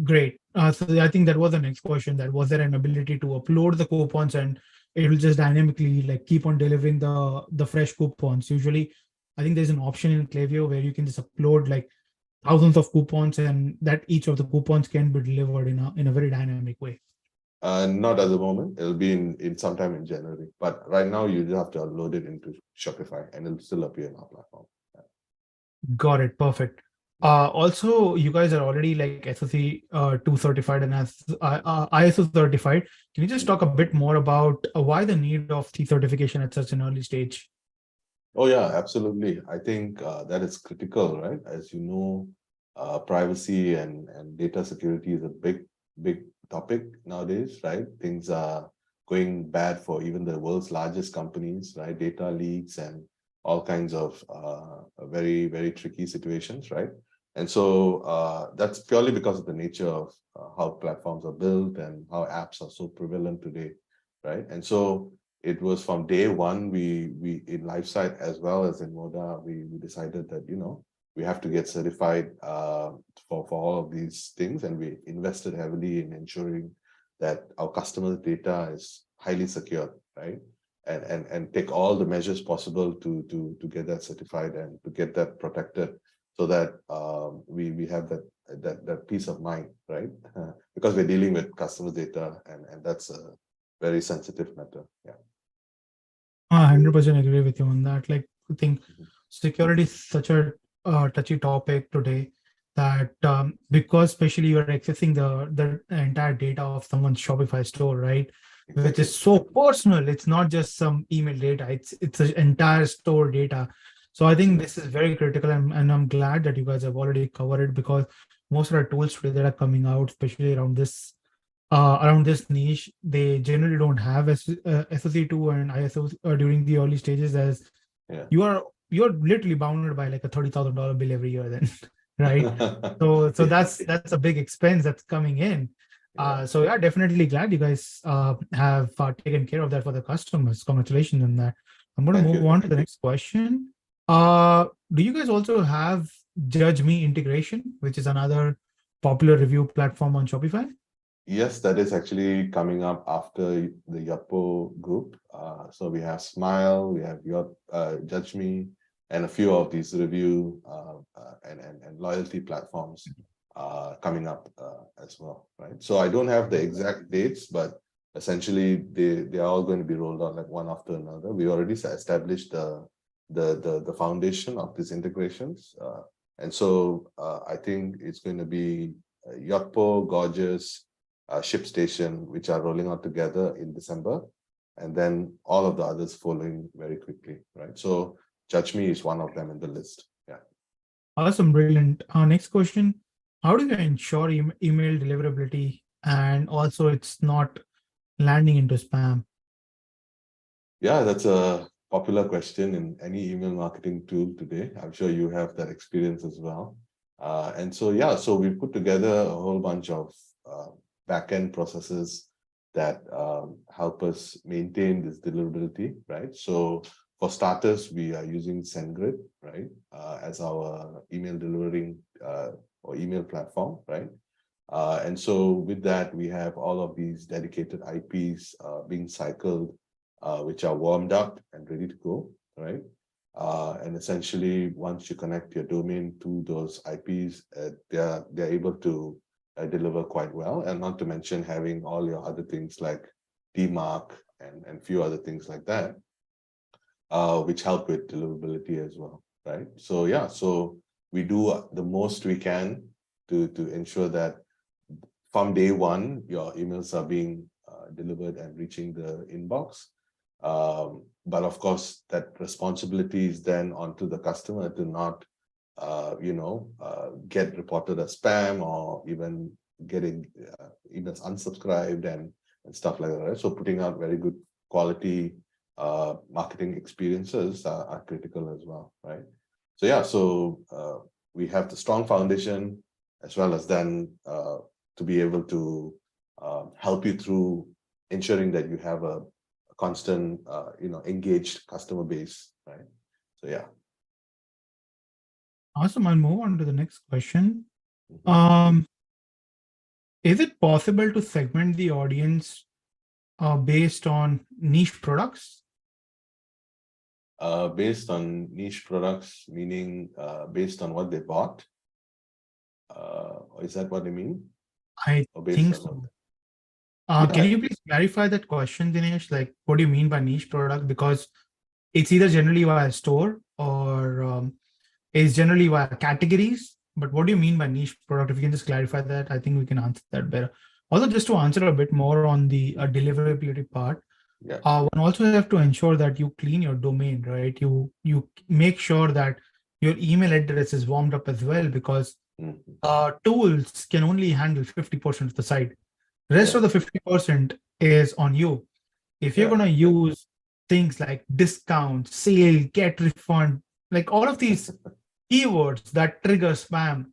Great. So I think that was the next question. That was there an ability to upload the coupons and it will just dynamically keep on delivering the fresh coupons. Usually, I think there's an option in Klaviyo where you can just upload thousands of coupons and that each of the coupons can be delivered in a very dynamic way. Not at the moment. It'll be in sometime in January. But right now, you just have to upload it into Shopify and it'll still appear in our platform. Yeah. Got it. Perfect. Also, you guys are already SOC 2 certified and as ISO certified. Can you just talk a bit more about why the need of the certification at such an early stage? Oh yeah, absolutely. I think that is critical, right? As you know, privacy and data security is a big topic nowadays, right? Things are going bad for even the world's largest companies, right? Data leaks and all kinds of very, very tricky situations, right? And so that's purely because of the nature of how platforms are built and how apps are so prevalent today, right? And so it was from day one, we in LifeSite as well as in Moda, we decided that, we have to get certified for all of these things, and we invested heavily in ensuring that our customers' data is highly secure, right? And take all the measures possible to get that certified and to get that protected, so that we have that peace of mind, right? Because we're dealing with customers' data, and that's a very sensitive matter. Yeah. I 100% agree with you on that. Like, I think security is such a touchy topic today that because especially you're accessing the entire data of someone's Shopify store, right? Exactly. Which is so personal. It's not just some email data. It's an entire store data. So I think this is very critical, and I'm glad that you guys have already covered it, because most of the tools today that are coming out, especially around this niche, they generally don't have SOC2 and ISO during the early stages, as you're literally bounded by like a $30,000 bill every year then, right? So that's a big expense that's coming in. So yeah, definitely glad you guys have taken care of that for the customers. Congratulations on that. I'm going to move on to the next question. Do you guys also have Judge Me integration, which is another popular review platform on Shopify? Yes, that is actually coming up after the Yapo group. So we have Smile, we have your Judge Me, and a few of these review and loyalty platforms coming up as well, right? So I don't have the exact dates, but essentially they are all going to be rolled out like one after another. We already established the foundation of these integrations, and so I think it's going to be Yapo, Gorgeous, ShipStation, which are rolling out together in December, and then all of the others following very quickly, right? So Judge Me is one of them in the list. Yeah. Awesome, brilliant. Next question: how do you ensure email deliverability and also it's not landing into spam? Yeah, that's a popular question in any email marketing tool today. I'm sure you have that experience as well. And so, yeah, so we put together a whole bunch of backend processes that help us maintain this deliverability, right? So for starters, we are using SendGrid, right, as our email delivering or email platform, right? And so with that, we have all of these dedicated IPs being cycled, which are warmed up and ready to go, right? And essentially, once you connect your domain to those IPs, they're able to deliver quite well, and not to mention having all your other things like DMARC and few other things like that, which help with deliverability as well, right? So yeah, so we do the most we can to ensure that from day one, your emails are being delivered and reaching the inbox. But of course, that responsibility is then onto the customer to not get reported as spam or even getting emails unsubscribed and stuff like that, right? So putting out very good quality marketing experiences are critical as well, right? So yeah, so we have the strong foundation, as well as then to be able to help you through ensuring that you have a constant engaged customer base, right? So yeah. Awesome. I'll move on to the next question. Is it possible to segment the audience based on niche products? Based on niche products, meaning based on what they bought? Is that what you mean? I think so. Can you please clarify that question, Dinesh? Like, what do you mean by niche product? Because it's either generally via store or it's generally via categories. But what do you mean by niche product? If you can just clarify that, I think we can answer that better. Also, just to answer a bit more on the deliverability part, one also have to ensure that you clean your domain, right? You make sure that your email address is warmed up as well, because tools can only handle 50% of the site. Rest of the 50% is on you. If you're going to use things like discount, sale, get refund, like all of these keywords that trigger spam,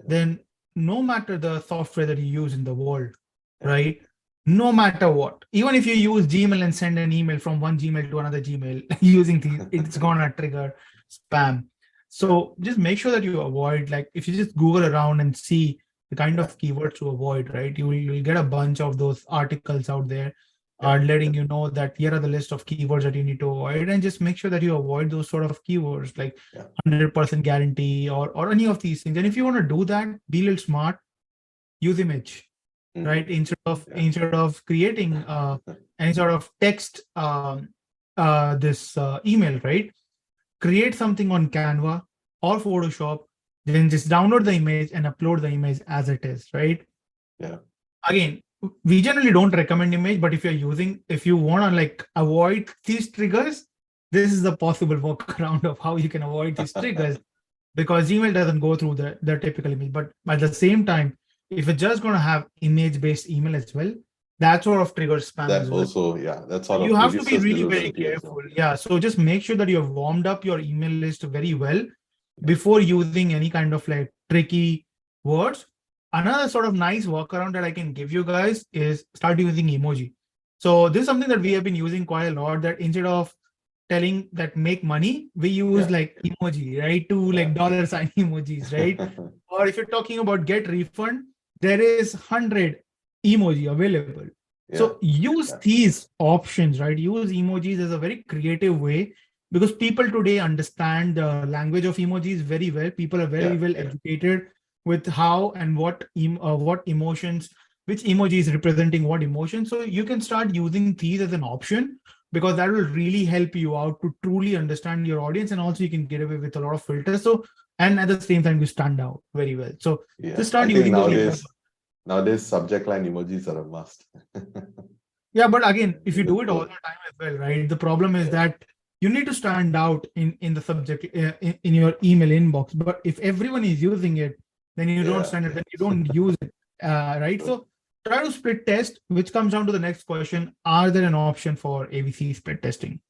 then no matter the software that you use in the world, right? No matter what, even if you use Gmail and send an email from one Gmail to another Gmail using these, it's gonna trigger spam. So just make sure that you avoid, like if you just Google around and see the kind of keywords to avoid, right? You'll get a bunch of those articles out there are letting you know that here are the list of keywords that you need to avoid, and just make sure that you avoid those sort of keywords like 100% guarantee or any of these things. And if you want to do that, be a little smart, use image, right? Instead of creating any sort of text this email, right? Create something on Canva or Photoshop, then just download the image and upload the image as it is, right? Again, we generally don't recommend image, but if you want to like avoid these triggers, this is the possible workaround of how you can avoid these triggers, because Gmail doesn't go through the typical image. But at the same time, if it's just going to have image-based email as well, that sort of triggers spam that as well. Also, that's sort of you have to be really very careful. So just make sure that you have warmed up your email list very well before using any kind of like tricky words. Another sort of nice workaround that I can give you guys is start using emoji. So this is something that we have been using quite a lot, that instead of telling that make money, we use like emoji, right? To like dollar sign emojis, right? Or if you're talking about get refund, there is 100 emoji available. So use these options, right? Use emojis as a very creative way, because people today understand the language of emojis very well. People are very well educated with how and what emotions, which emoji is representing what emotion. So you can start using these as an option, because that will really help you out to truly understand your audience, and also you can get away with a lot of filters. So, and at the same time, you stand out very well. So just start using nowadays subject line emojis are a must. But again, if you do it all the time as well, right? The problem is that you need to stand out in the subject in your email inbox. But if everyone is using it, then you don't stand it, then you don't use it, right? So try to split test, which comes down to the next question. Are there an option for ABC split testing?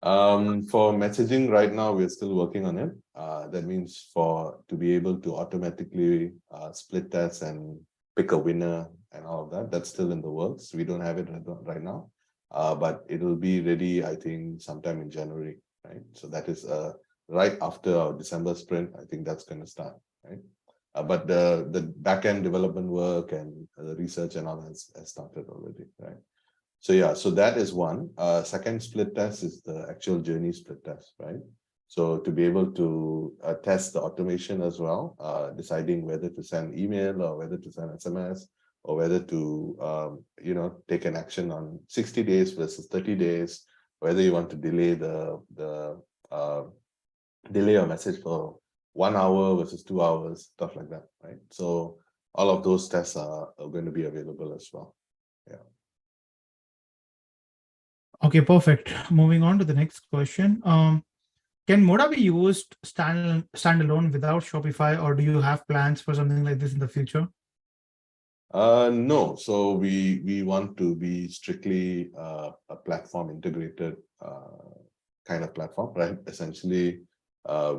For messaging right now, we're still working on it. That means to be able to automatically split test and pick a winner and all of that, that's still in the works. We don't have it right now, but it will be ready, I think, sometime in January, right? So that is right after our December sprint. I think that's going to start, right? But the back-end development work and the research and all has started already, right? So that is one. Second split test is the actual journey split test, right? So to be able to test the automation as well, deciding whether to send email or whether to send SMS or whether to take an action on 60 days versus 30 days, whether you want to delay delay a message for 1 hour versus 2 hours, stuff like that, right? So all of those tests are going to be available as well. Okay, perfect. Moving on to the next question. Can Moda be used standalone without Shopify, or do you have plans for something like this in the future? No. So we want to be strictly a platform integrated kind of platform, right? Essentially,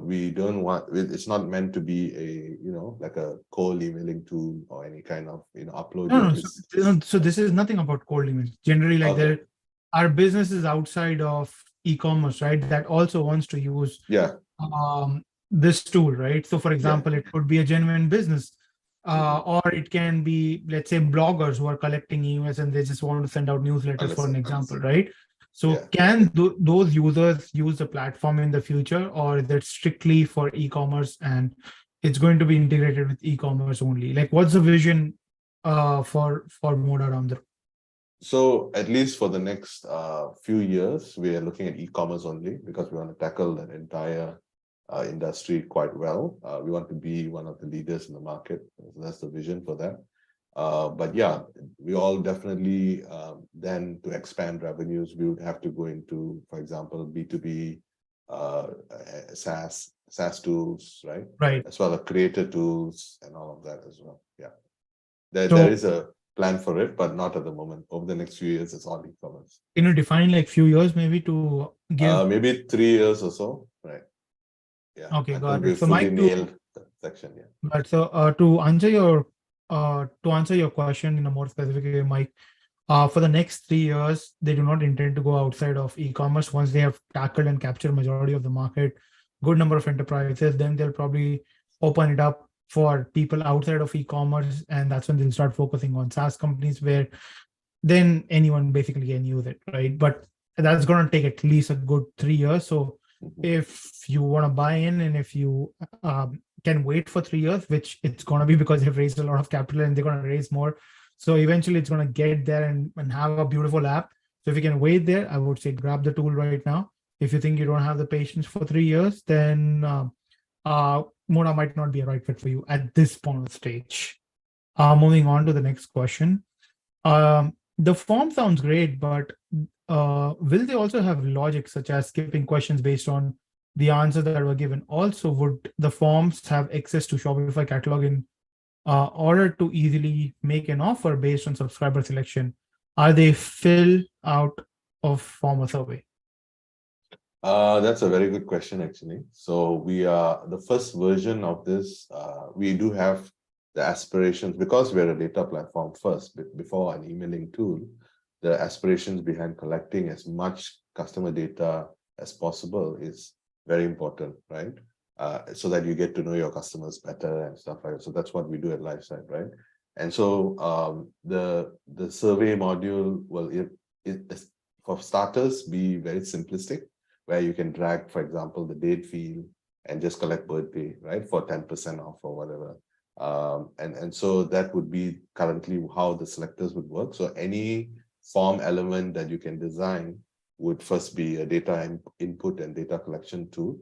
we don't want, it's not meant to be like a cold emailing tool or any kind of upload. So this is nothing about cold emails. Generally, like there are businesses outside of e-commerce, right, that also wants to use this tool, right? So for example, it could be a genuine business, or it can be, let's say, bloggers who are collecting emails and they just want to send out newsletters, for an example, right? So can those users use the platform in the future, or is that strictly for e-commerce and it's going to be integrated with e-commerce only? Like, what's the vision for Moda around there? So at least for the next few years, we are looking at e-commerce only, because we want to tackle that entire industry quite well. We want to be one of the leaders in the market. So that's the vision for that. But yeah, we all definitely then to expand revenues, we would have to go into, for example, B2B, SaaS tools, right? Right. As well as creator tools and all of that as well. Yeah. There is a plan for it, but not at the moment. Over the next few years, it's all e-commerce. Can you define like few years maybe to give? Maybe 3 years or so, right? Yeah, Okay, until got we it. So fully Mike, nailed the section. Yeah. but so to answer your question in a more specific way, Mike, for the next 3 years, they do not intend to go outside of e-commerce. Once they have tackled and captured majority of the market, good number of enterprises, then they'll probably open it up for people outside of e-commerce, and that's when they'll start focusing on SaaS companies where then anyone basically can use it, right? But that's going to take at least a good 3 years. So if you want to buy in and if you can wait for 3 years, which it's going to be because they've raised a lot of capital and they're going to raise more. So eventually it's going to get there and have a beautiful app. So if you can wait there, I would say grab the tool right now. If you think you don't have the patience for 3 years, then Moda might not be a right fit for you at this point of stage. Moving on to the next question. The form sounds great, but will they also have logic such as skipping questions based on the answers that were given? Also, would the forms have access to Shopify catalog in order to easily make an offer based on subscriber selection? Are they filled out of form or survey? That's a very good question, actually. So we are the first version of this. We do have the aspirations because we're a data platform first, before an emailing tool. The aspirations behind collecting as much customer data as possible is very important, right? So that you get to know your customers better and stuff like that. So that's what we do at Lifeside, right? And so the survey module will, for starters, be very simplistic, where you can drag, for example, the date field and just collect birthday, right, for 10% off or whatever. And so that would be currently how the selectors would work. So any form element that you can design would first be a data input and data collection tool.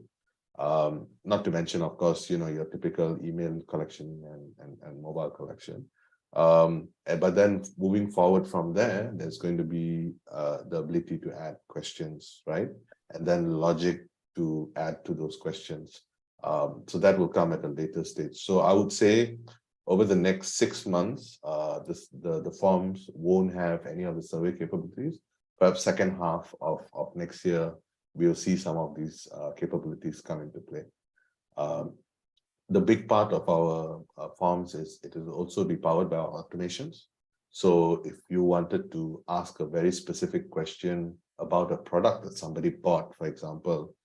Not to mention, of course, your typical email collection and mobile collection. But then moving forward from there, there's going to be the ability to add questions, right? And then logic to add to those questions. So that will come at a later stage. So I would say over the next 6 months, the forms won't have any of the survey capabilities. Perhaps second half of next year, we'll see some of these capabilities come into play. The big part of our forms is it will also be powered by our automations. So if you wanted to ask a very specific question about a product that somebody bought, for example,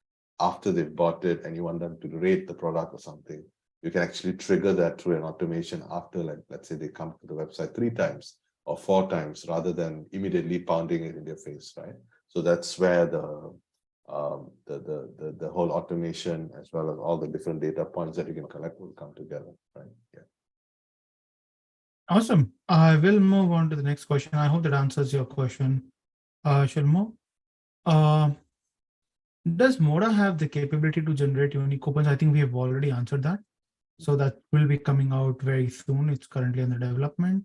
after they've bought it and you want them to rate the product or something, you can actually trigger that through an automation after, like, let's say they come to the website 3 times or 4 times rather than immediately pounding it in their face, right? So that's where the whole automation as well as all the different data points that you can collect will come together, right? Yeah. Awesome. I will move on to the next question. I hope that answers your question, Shalmo. Does Moda have the capability to generate unique coupons? I think we have already answered that. So that will be coming out very soon. It's currently under development.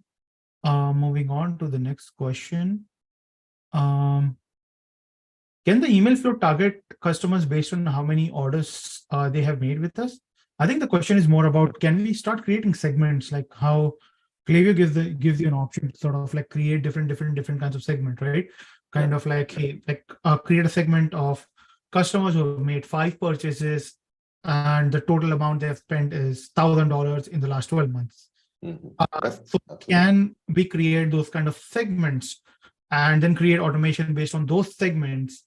Moving on to the next question. Can the email flow target customers based on how many orders they have made with us? I think the question is more about, can we start creating segments like how Klaviyo gives you an option to sort of like create different kinds of segment, right? Kind of like, hey, create a segment of customers who have made 5 purchases and the total amount they have spent is $1,000 in the last 12 months. So can we create those kind of segments and then create automation based on those segments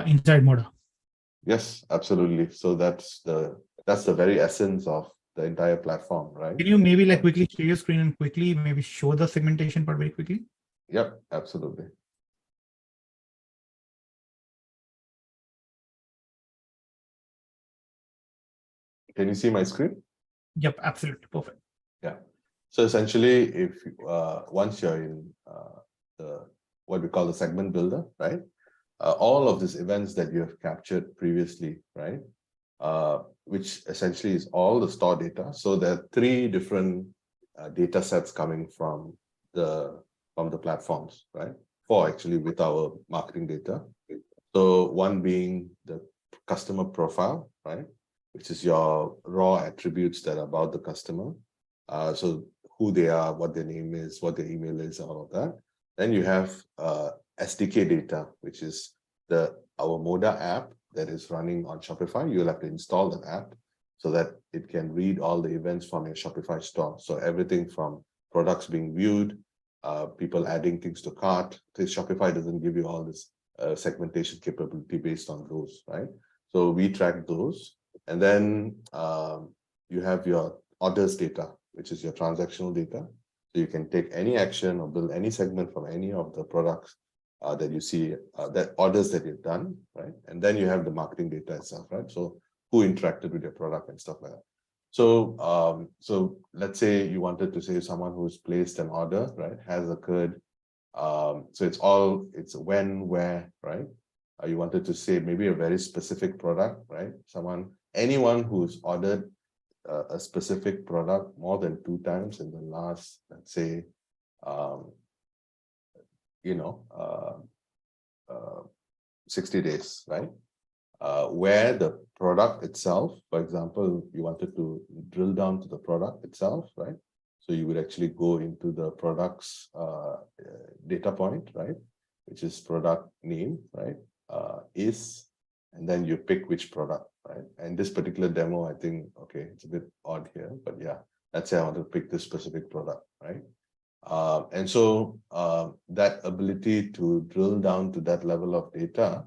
inside Moda? Yes, absolutely. So that's the very essence of the entire platform, right? Can you maybe like quickly share your screen and quickly maybe show the segmentation part very quickly? Yep, absolutely. Can you see my screen? Yep, absolutely. Perfect. Yeah. So essentially, if once you're in what we call the segment builder, right? All of these events that you have captured previously, right? Which essentially is all the store data. So there are 3 different data sets coming from the platforms, right? 4 actually with our marketing data. So one being the customer profile, right? Which is your raw attributes that are about the customer. So who they are, what their name is, what their email is, all of that. Then you have SDK data, which is our Moda app that is running on Shopify. You'll have to install an app so that it can read all the events from your Shopify store. So everything from products being viewed, people adding things to cart. Shopify doesn't give you all this segmentation capability based on those, right? So we track those. And then you have your orders data, which is your transactional data. So you can take any action or build any segment from any of the products that you see, that orders that you've done, right? And then you have the marketing data itself, right? So who interacted with your product and stuff like that. So, so let's say you wanted to say someone who's placed an order, right, has occurred. So it's when, where, right? You wanted to say maybe a very specific product, right? Anyone who's ordered a specific product more than 2 times in the last, let's say, 60 days, right? Where the product itself, for example, you wanted to drill down to the product itself, right? So you would actually go into the product's data point, right? Which is product name, right? And then you pick which product, right? And this particular demo, I think, okay, it's a bit odd here, but yeah, let's say I want to pick this specific product, right? And so that ability to drill down to that level of data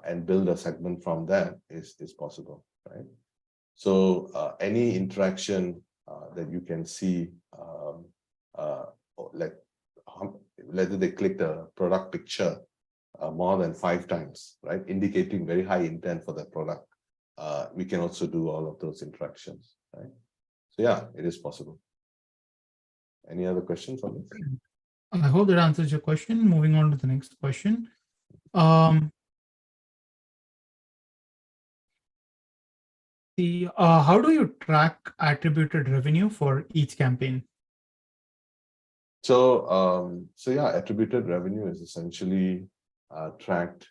and build a segment from that is possible, right? So any interaction that you can see, like whether they click the product picture more than 5 times, right? Indicating very high intent for that product. We can also do all of those interactions, right? So yeah, it is possible. Any other questions on this? I hope that answers your question. Moving on to the next question. How do you track attributed revenue for each campaign? So, yeah, attributed revenue is essentially tracked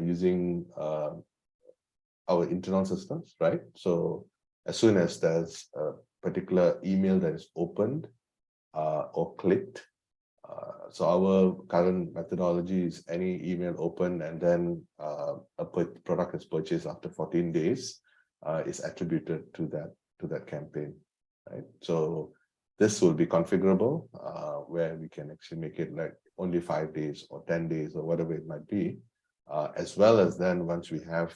using our internal systems, right? So as soon as there's a particular email that is opened or clicked, so our current methodology is any email opened and then a product is purchased after 14 days is attributed to that campaign, right? So this will be configurable where we can actually make it like only 5 days or 10 days or whatever it might be, as well as then once we have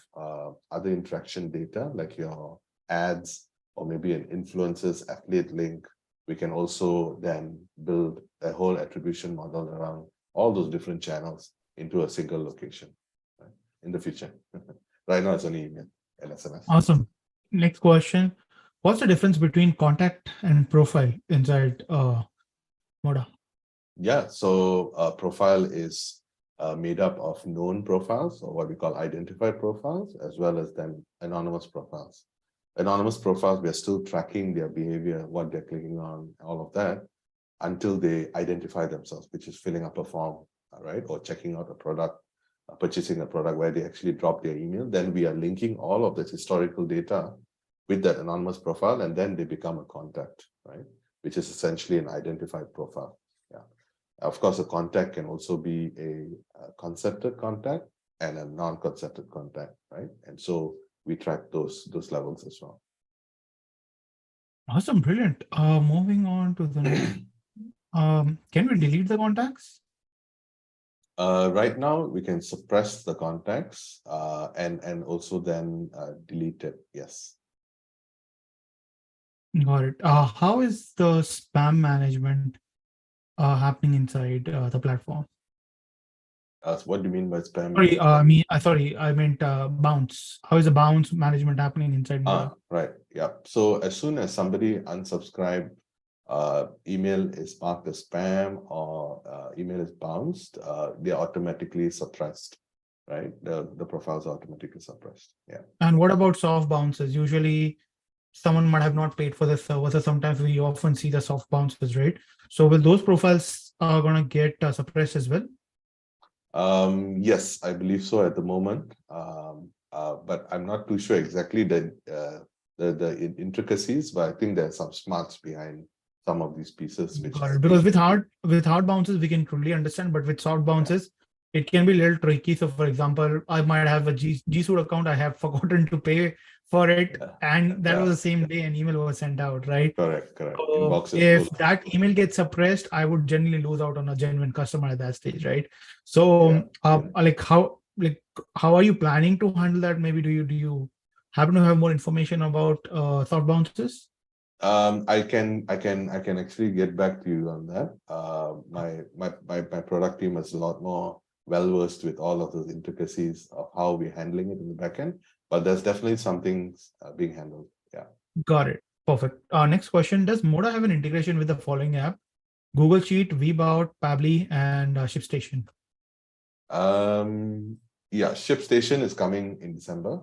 other interaction data like your ads or maybe an influencer's affiliate link, we can also then build a whole attribution model around all those different channels into a single location, right, in the future. Right now it's only email and SMS. Awesome. Next question. What's the difference between contact and profile inside Moda? Yeah, so profile is made up of known profiles, or what we call identified profiles, as well as then anonymous profiles. Anonymous profiles, we are still tracking their behavior, what they're clicking on, all of that, until they identify themselves, which is filling up a form, right, or checking out a product, purchasing a product where they actually drop their email. Then we are linking all of this historical data with that anonymous profile, and then they become a contact, right, which is essentially an identified profile. Yeah. Of course, a contact can also be a concerted contact and a non-concerted contact, right? And so we track those levels as well. Awesome, brilliant. Moving on to the next. Can we delete the contacts? Right now, we can suppress the contacts and also then delete it. Yes. Got it. How is the spam management happening inside the platform? What do you mean by spam? Sorry, I meant bounce. How is the bounce management happening inside Moda? Right. Yeah. So as soon as somebody unsubscribed, email is marked as spam or email is bounced, they are automatically suppressed, right? The profiles are automatically suppressed. Yeah. And what about soft bounces? Usually someone might have not paid for the service, or sometimes we often see the soft bounces, right? So will those profiles going to get suppressed as well? Yes, I believe so at the moment. But I'm not too sure exactly the intricacies, but I think there's some smarts behind some of these pieces, which Got it. Because with hard bounces we can truly understand, but with soft bounces it can be a little tricky. So for example, I might have a G Suite account, I have forgotten to pay for it, and that was the same day an email was sent out, right? Correct. So Inbox is if full. that email gets suppressed, I would generally lose out on a genuine customer at that stage, right? So how are you planning to handle that? Maybe do you happen to have more information about soft bounces? I can actually get back to you on that. My product team is a lot more well versed with all of those intricacies of how we're handling it in the backend, but there's definitely something being handled. Yeah. Got it. Perfect. Next question: does Moda have an integration with the following app: Google Sheet, Weebout, Pabbly, and ShipStation? Yeah, ShipStation is coming in December.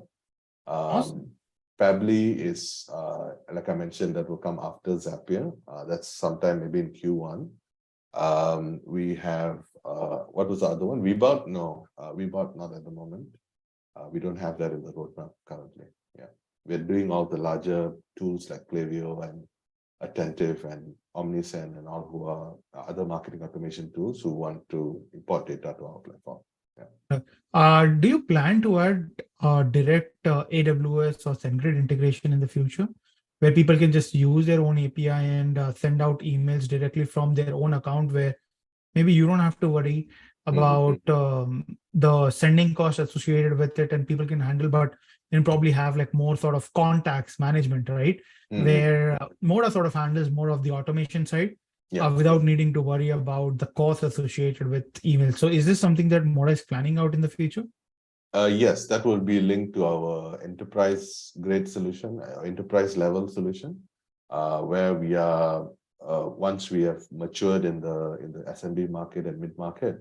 Awesome. Pabbly is, like I mentioned, that will come after Zapier. That's sometime maybe in Q1. We have, what was the other one? Weebout? No, Weebout not at the moment. We don't have that in the roadmap currently. Yeah, we're doing all the larger tools like Klaviyo and Attentive and Omnisend and all who are other marketing automation tools who want to import data to our platform. Do you plan to add direct AWS or SendGrid integration in the future, where people can just use their own API and send out emails directly from their own account, where maybe you don't have to worry about the sending cost associated with it, and people can handle, but then probably have like more sort of contacts management, right? Where Moda sort of handles more of the automation side. Without needing to worry about the cost associated with email. So is this something that Moda is planning out in the future? Yes, that will be linked to our enterprise grade solution, enterprise level solution, where we are, once we have matured in the SMB market and mid market,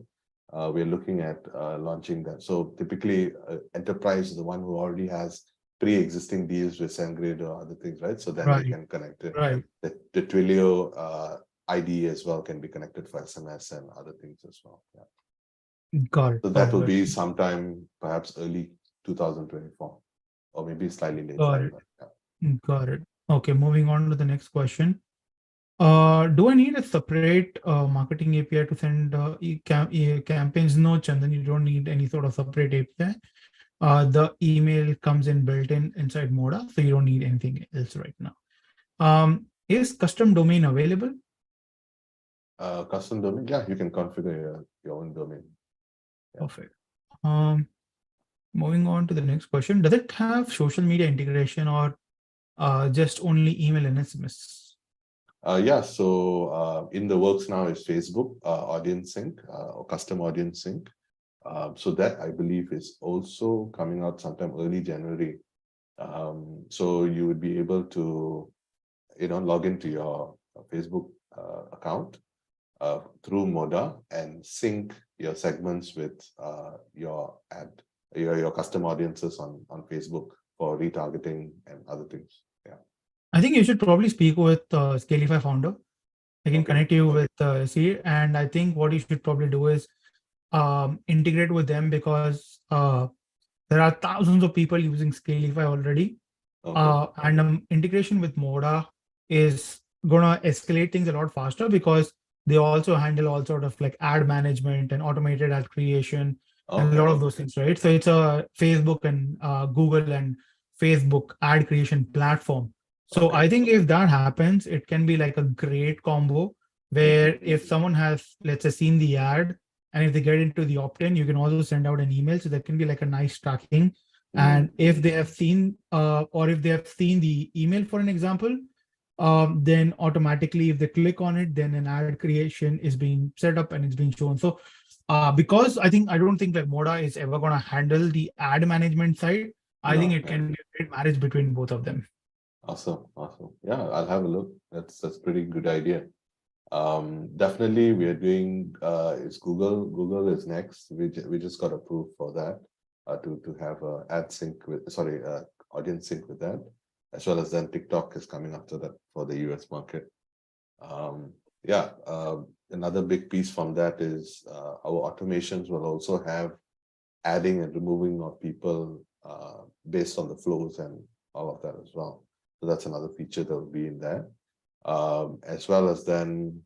we're looking at launching that. So typically, enterprise is the one who already has pre-existing deals with SendGrid or other things, right? So then they can connect it. Right. The Twilio ID as well can be connected for SMS and other things as well. Yeah. Got it. So that will be sometime perhaps early 2024, or maybe slightly later. Got it. Yeah. Got it. Okay, moving on to the next question. Do I need a separate marketing API to send campaigns? No, Chandan, you don't need any sort of separate API. The email comes in built in inside Moda, so you don't need anything else right now. Is custom domain available? Custom domain, yeah, you can configure your own domain. Yeah. Perfect. Moving on to the next question. Does it have social media integration or just only email and SMS? Yeah, so in the works now is Facebook audience sync or custom audience sync. So that I believe is also coming out sometime early January. So you would be able to, log into your Facebook account through Moda and sync your segments with your custom audiences on Facebook for retargeting and other things. Yeah. I think you should probably speak with Scalify founder. I can connect you with C, and I think what you should probably do is integrate with them, because there are thousands of people using Scalify already. And integration with Moda is gonna escalate things a lot faster, because they also handle all sort of like ad management and automated ad creation and a lot of those things, right? So it's a Facebook and Google and Facebook ad creation platform. So I think if that happens, it can be like a great combo where if someone has, let's say, seen the ad, and if they get into the opt-in, you can also send out an email. So that can be like a nice tracking. And if they have seen, or if they have seen the email, for an example, then automatically, if they click on it, then an ad creation is being set up and it's being shown. So because I don't think that Moda is ever going to handle the ad management side, I think it can be a great marriage between both of them. Awesome. Yeah, I'll have a look. That's pretty good idea. Definitely we are doing is Google is next. We just got approved for that to have ad sync with audience sync with that, as well as then TikTok is coming after that for the US market. Another big piece from that is our automations will also have adding and removing of people based on the flows and all of that as well. So that's another feature that will be in there. as well as then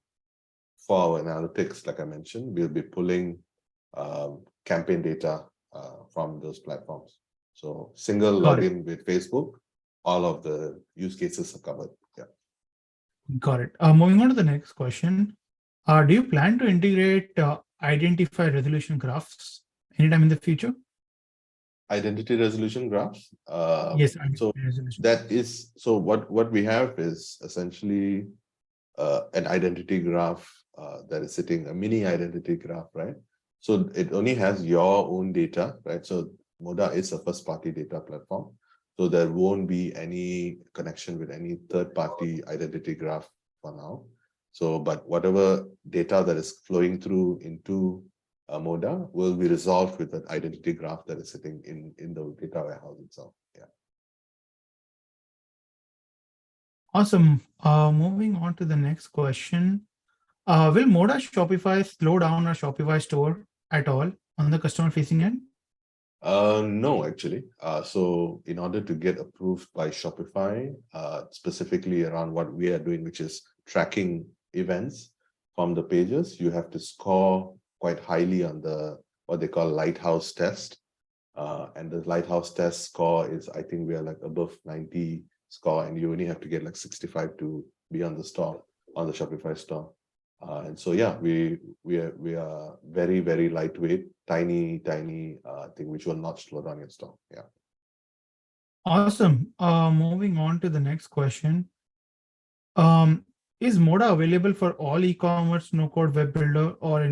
for our analytics, like I mentioned, we'll be pulling campaign data from those platforms. So single Got it. login with Facebook, all of the use cases are covered. Yeah. Got it. Moving on to the next question. Do you plan to integrate identify resolution graphs anytime in the future? Identity resolution graphs. Yes, So identity resolution. that is, so what we have is essentially an identity graph that is sitting, a mini identity graph, right? So it only has your own data, right? So Moda is a first party data platform. So there won't be any connection with any third party identity graph for now. So, but whatever data that is flowing through into Moda will be resolved with an identity graph that is sitting in the data warehouse itself. Yeah. Awesome. Moving on to the next question. Will Moda Shopify slow down our Shopify store at all on the customer facing end? No, actually. So in order to get approved by Shopify, specifically around what we are doing, which is tracking events from the pages, you have to score quite highly on the what they call lighthouse test. And the lighthouse test score is, I think we are like above 90 score, and you only have to get like 65 to be on the store, on the Shopify store. And so, yeah, we are very, very lightweight, tiny thing which will not slow down your store. Yeah. Awesome. Moving on to the next question. Is Moda available for all e-commerce no-code web builder or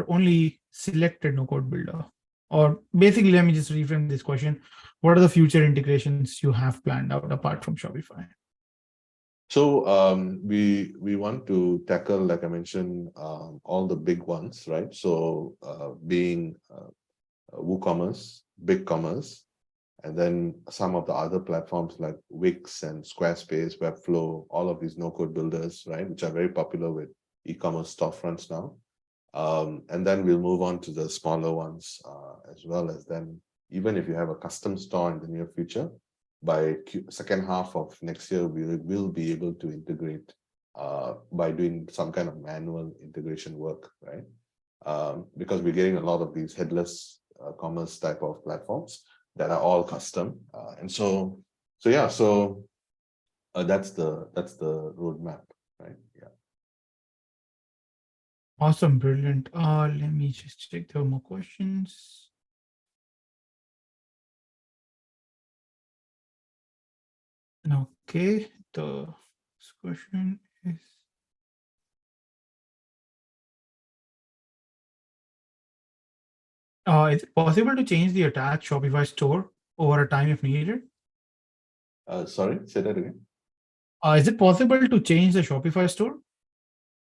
only selected no-code builder? Or basically, let me just reframe this question. What are the future integrations you have planned out apart from Shopify? So we want to tackle, like I mentioned, all the big ones, right? So being Woocommerce, BigCommerce, and then some of the other platforms like Wix and Squarespace, Webflow, all of these no-code builders, right, which are very popular with e-commerce storefronts now. And then we'll move on to the smaller ones, as well as then, even if you have a custom store in the near future, by second half of next year, we will be able to integrate by doing some kind of manual integration work, right? Because we're getting a lot of these headless commerce type of platforms that are all custom, and so yeah, so that's the roadmap, right? Yeah. Awesome, brilliant. Let me just check there are more questions. Okay, the next question is. Is it possible to change the attached Shopify store over a time if needed? Sorry, say that again. Is it possible to change the Shopify store?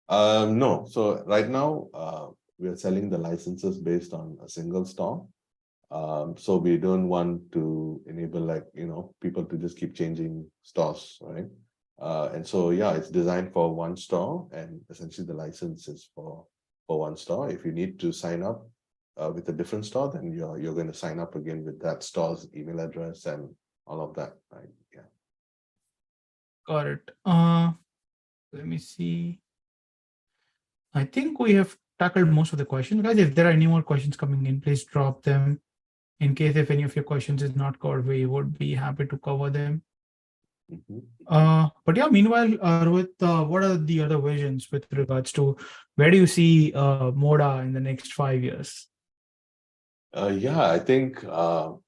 No. So right now, we are selling the licenses based on a single store. So we don't want to enable, like, people to just keep changing stores, right? And so, yeah, it's designed for one store, and essentially the license is for one store. If you need to sign up with a different store, then you're going to sign up again with that store's email address and all of that, right? Yeah. Got it. Let me see. I think we have tackled most of the questions. Guys, if there are any more questions coming in, please drop them. In case if any of your questions is not covered, we would be happy to cover them. But yeah, meanwhile, Rohit, what are the other visions with regards to where do you see Moda in the next 5 years? Yeah, I think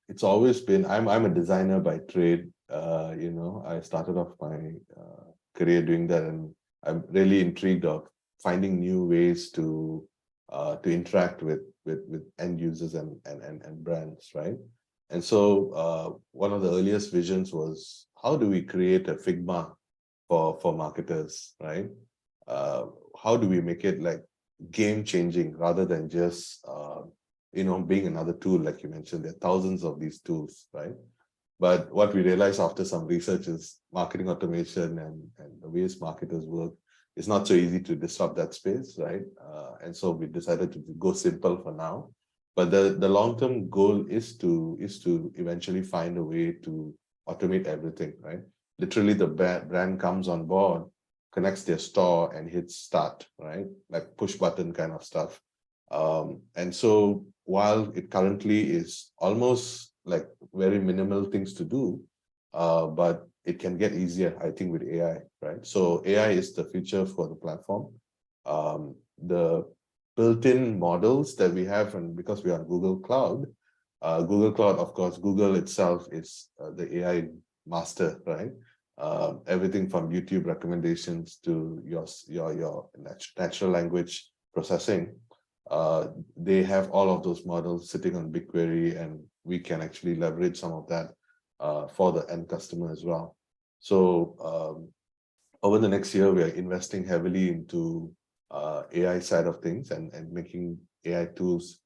it's always been, I'm a designer by trade. I started off my career doing that, and I'm really intrigued of finding new ways to interact with end users and brands, right? And so one of the earliest visions was, how do we create a Figma for marketers, right? How do we make it like game changing rather than just being another tool? Like you mentioned, there are thousands of these tools, right? But what we realized after some research is marketing automation and the ways marketers work, it's not so easy to disrupt that space, right? And so we decided to go simple for now. But the long-term goal is to eventually find a way to automate everything, right? literally the brand comes on board, connects their store and hits start, right? Like push button kind of stuff. And so while it currently is almost like very minimal things to do, but it can get easier, I think, with AI, right? So AI is the future for the platform. The built-in models that we have, and because we are Google Cloud, of course, Google itself is the AI master, right? Everything from YouTube recommendations to your natural language processing. They have all of those models sitting on BigQuery, and we can actually leverage some of that for the end customer as well. So over the next year, we are investing heavily into AI side of things and making AI tools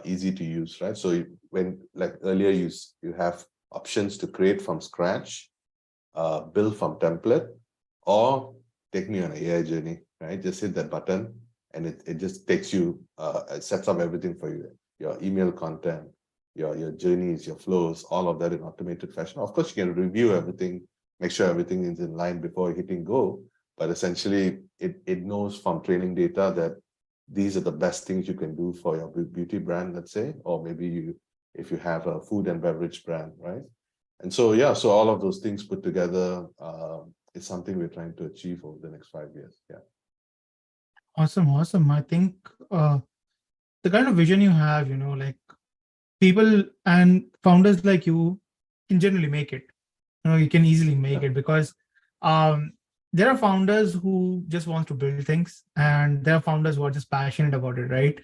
easy to use, right? So when, like earlier, you have options to create from scratch, build from template, or take me on an AI journey, right? Just hit that button and it just takes you, it sets up everything for you. Your email content, your journeys, your flows, all of that in automated fashion. Of course, you can review everything, make sure everything is in line before hitting go. But essentially, it knows from training data that these are the best things you can do for your beauty brand, let's say, or maybe if you have a food and beverage brand, right? And so, yeah, so all of those things put together is something we're trying to achieve over the next 5 years. Yeah. Awesome. I think the kind of vision you have, like people and founders like you can generally make it. You can easily make it because there are founders who just want to build things, and there are founders who are just passionate about it, right?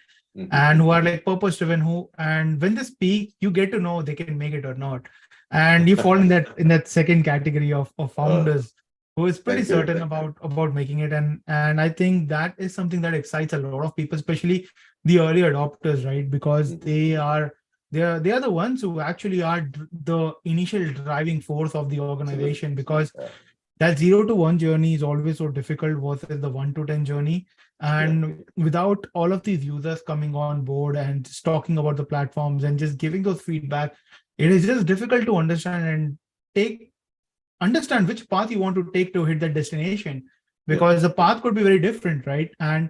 And who are like purpose driven, and when they speak, you get to know they can make it or not. And you fall in that second category of founders who is pretty certain about making it. And I think that is something that excites a lot of people, especially the early adopters, right? Because they are the ones who actually are the initial driving force of the organization, because that 0 to 1 journey is always so difficult versus the 1 to 10 journey. And without all of these users coming on board and just talking about the platforms and just giving those feedback, it is just difficult to understand understand which path you want to take to hit that destination, because the path could be very different, right? And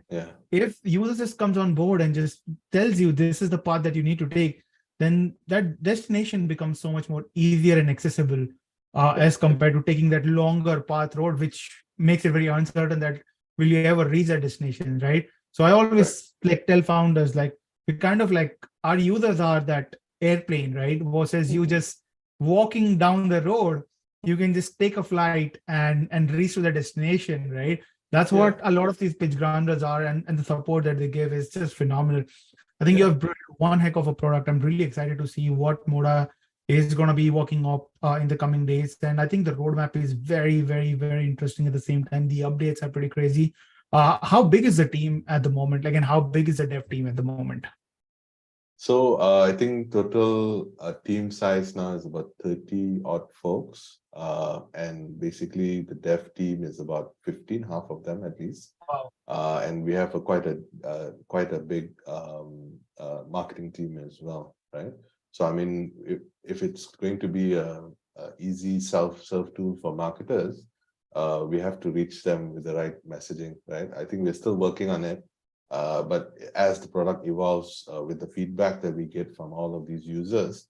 if user just comes on board and just tells you this is the path that you need to take, then that destination becomes so much more easier and accessible as compared to taking that longer path road, which makes it very uncertain that will you ever reach that destination, right? So I always like tell founders, like, we kind of like our users are that airplane, right? Versus you just walking down the road, you can just take a flight and reach to the destination, right? That's what a lot of these PitchGrounders are, and the support that they give is just phenomenal. I think you have built one heck of a product. I'm really excited to see what Moda is going to be working up in the coming days. And I think the roadmap is very, very, very interesting at the same time. The updates are pretty crazy. How big is the team at the moment? Like, and how big is the dev team at the moment? So I think total team size now is about 30 odd folks. And basically the dev team is about 15, half of them at least. Wow. And we have quite a big marketing team as well, right? So I mean, if it's going to be a easy self-serve tool for marketers, we have to reach them with the right messaging, right? I think we're still working on it. But as the product evolves with the feedback that we get from all of these users,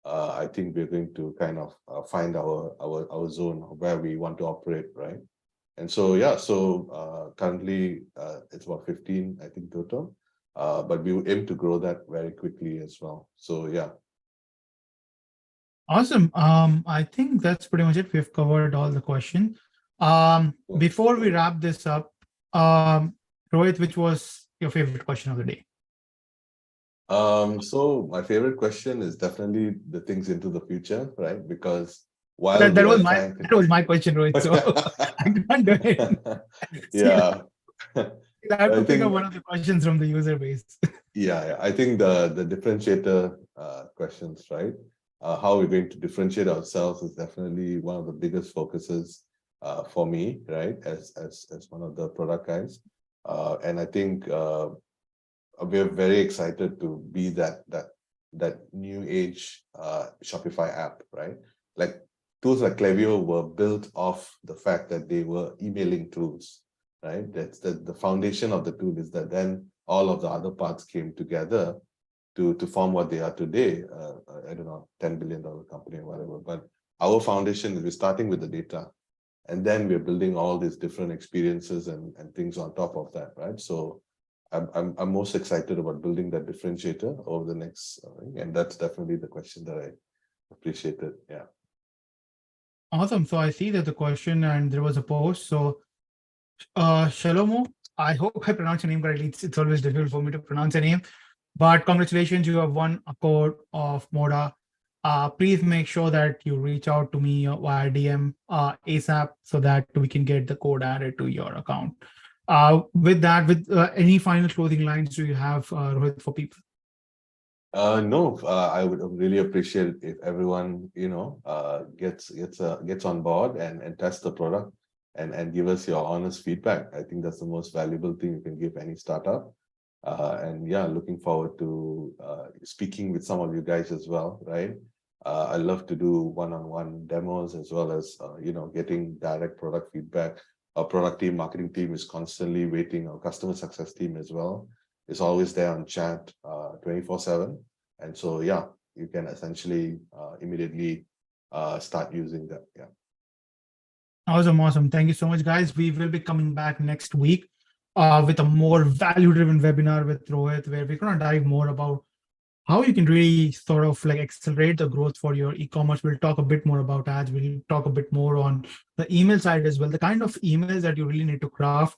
I think we're going to kind of find our zone where we want to operate, right? And so, yeah, so currently it's about 15, I think, total. But we will aim to grow that very quickly as well. So, yeah. Awesome. I think that's pretty much it. We've covered all the questions. Before we wrap this up, Rohit, which was your favorite question of the day? So my favorite question is definitely the things into the future, right? Because while that was my question, Rohit. So I can't do it. Yeah. I have to pick up one of the questions from the user base. Yeah, I think the differentiator questions, right? How we're going to differentiate ourselves is definitely one of the biggest focuses for me, right? As one of the product guys, and I think we're very excited to be that new age Shopify app, right? Like tools like Klaviyo were built off the fact that they were emailing tools, right? That's the foundation of the tool is that then all of the other parts came together to form what they are today. I don't know, $10 billion company or whatever. But our foundation is we're starting with the data, and then we're building all these different experiences and things on top of that, right? So I'm most excited about building that differentiator over the next, and that's definitely the question that I appreciated. Yeah. Awesome. So I see that the question and there was a post. So Shalomo, I hope I pronounced your name correctly. It's always difficult for me to pronounce your name. But congratulations, you have won a code of Moda. Please make sure that you reach out to me via DM ASAP so that we can get the code added to your account. With that, any final closing lines do you have, Rohit, for people? No, I would really appreciate if everyone, gets on board and test the product and give us your honest feedback. I think that's the most valuable thing you can give any startup. And yeah, looking forward to speaking with some of you guys as well, right? I love to do one-on-one demos as well as, getting direct product feedback. Our product team, marketing team is constantly waiting. Our customer success team as well is always there on chat 24/7. And so, yeah, you can essentially immediately start using that. Yeah. Awesome. Thank you so much, guys. We will be coming back next week with a more value-driven webinar with Rohit, where we're going to dive more about how you can really sort of like accelerate the growth for your e-commerce. We'll talk a bit more about ads. We'll talk a bit more on the email side as well, the kind of emails that you really need to craft,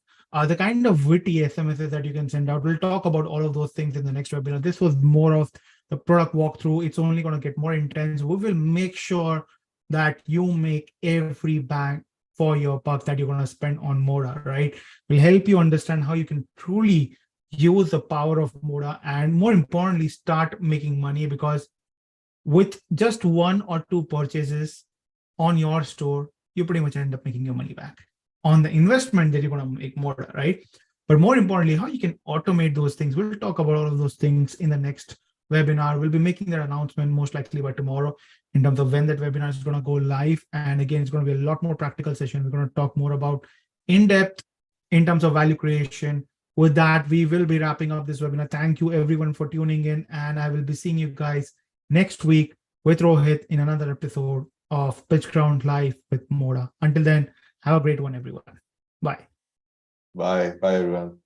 the kind of witty SMSs that you can send out. We'll talk about all of those things in the next webinar. This was more of the product walkthrough. It's only going to get more intense. We will make sure that you make every bang for your buck that you're going to spend on Moda, right? We'll help you understand how you can truly use the power of Moda and, more importantly, start making money, because with just 1 or 2 purchases on your store, you pretty much end up making your money back on the investment that you're going to make Moda, right? But more importantly, how you can automate those things. We'll talk about all of those things in the next webinar. We'll be making that announcement most likely by tomorrow in terms of when that webinar is going to go live. And again, it's going to be a lot more practical session. We're going to talk more about in-depth in terms of value creation. With that, we will be wrapping up this webinar. Thank you everyone for tuning in, and I will be seeing you guys next week with Rohit in another episode of PitchGround Live with Moda. Until then, have a great one, everyone. Bye. Bye, everyone.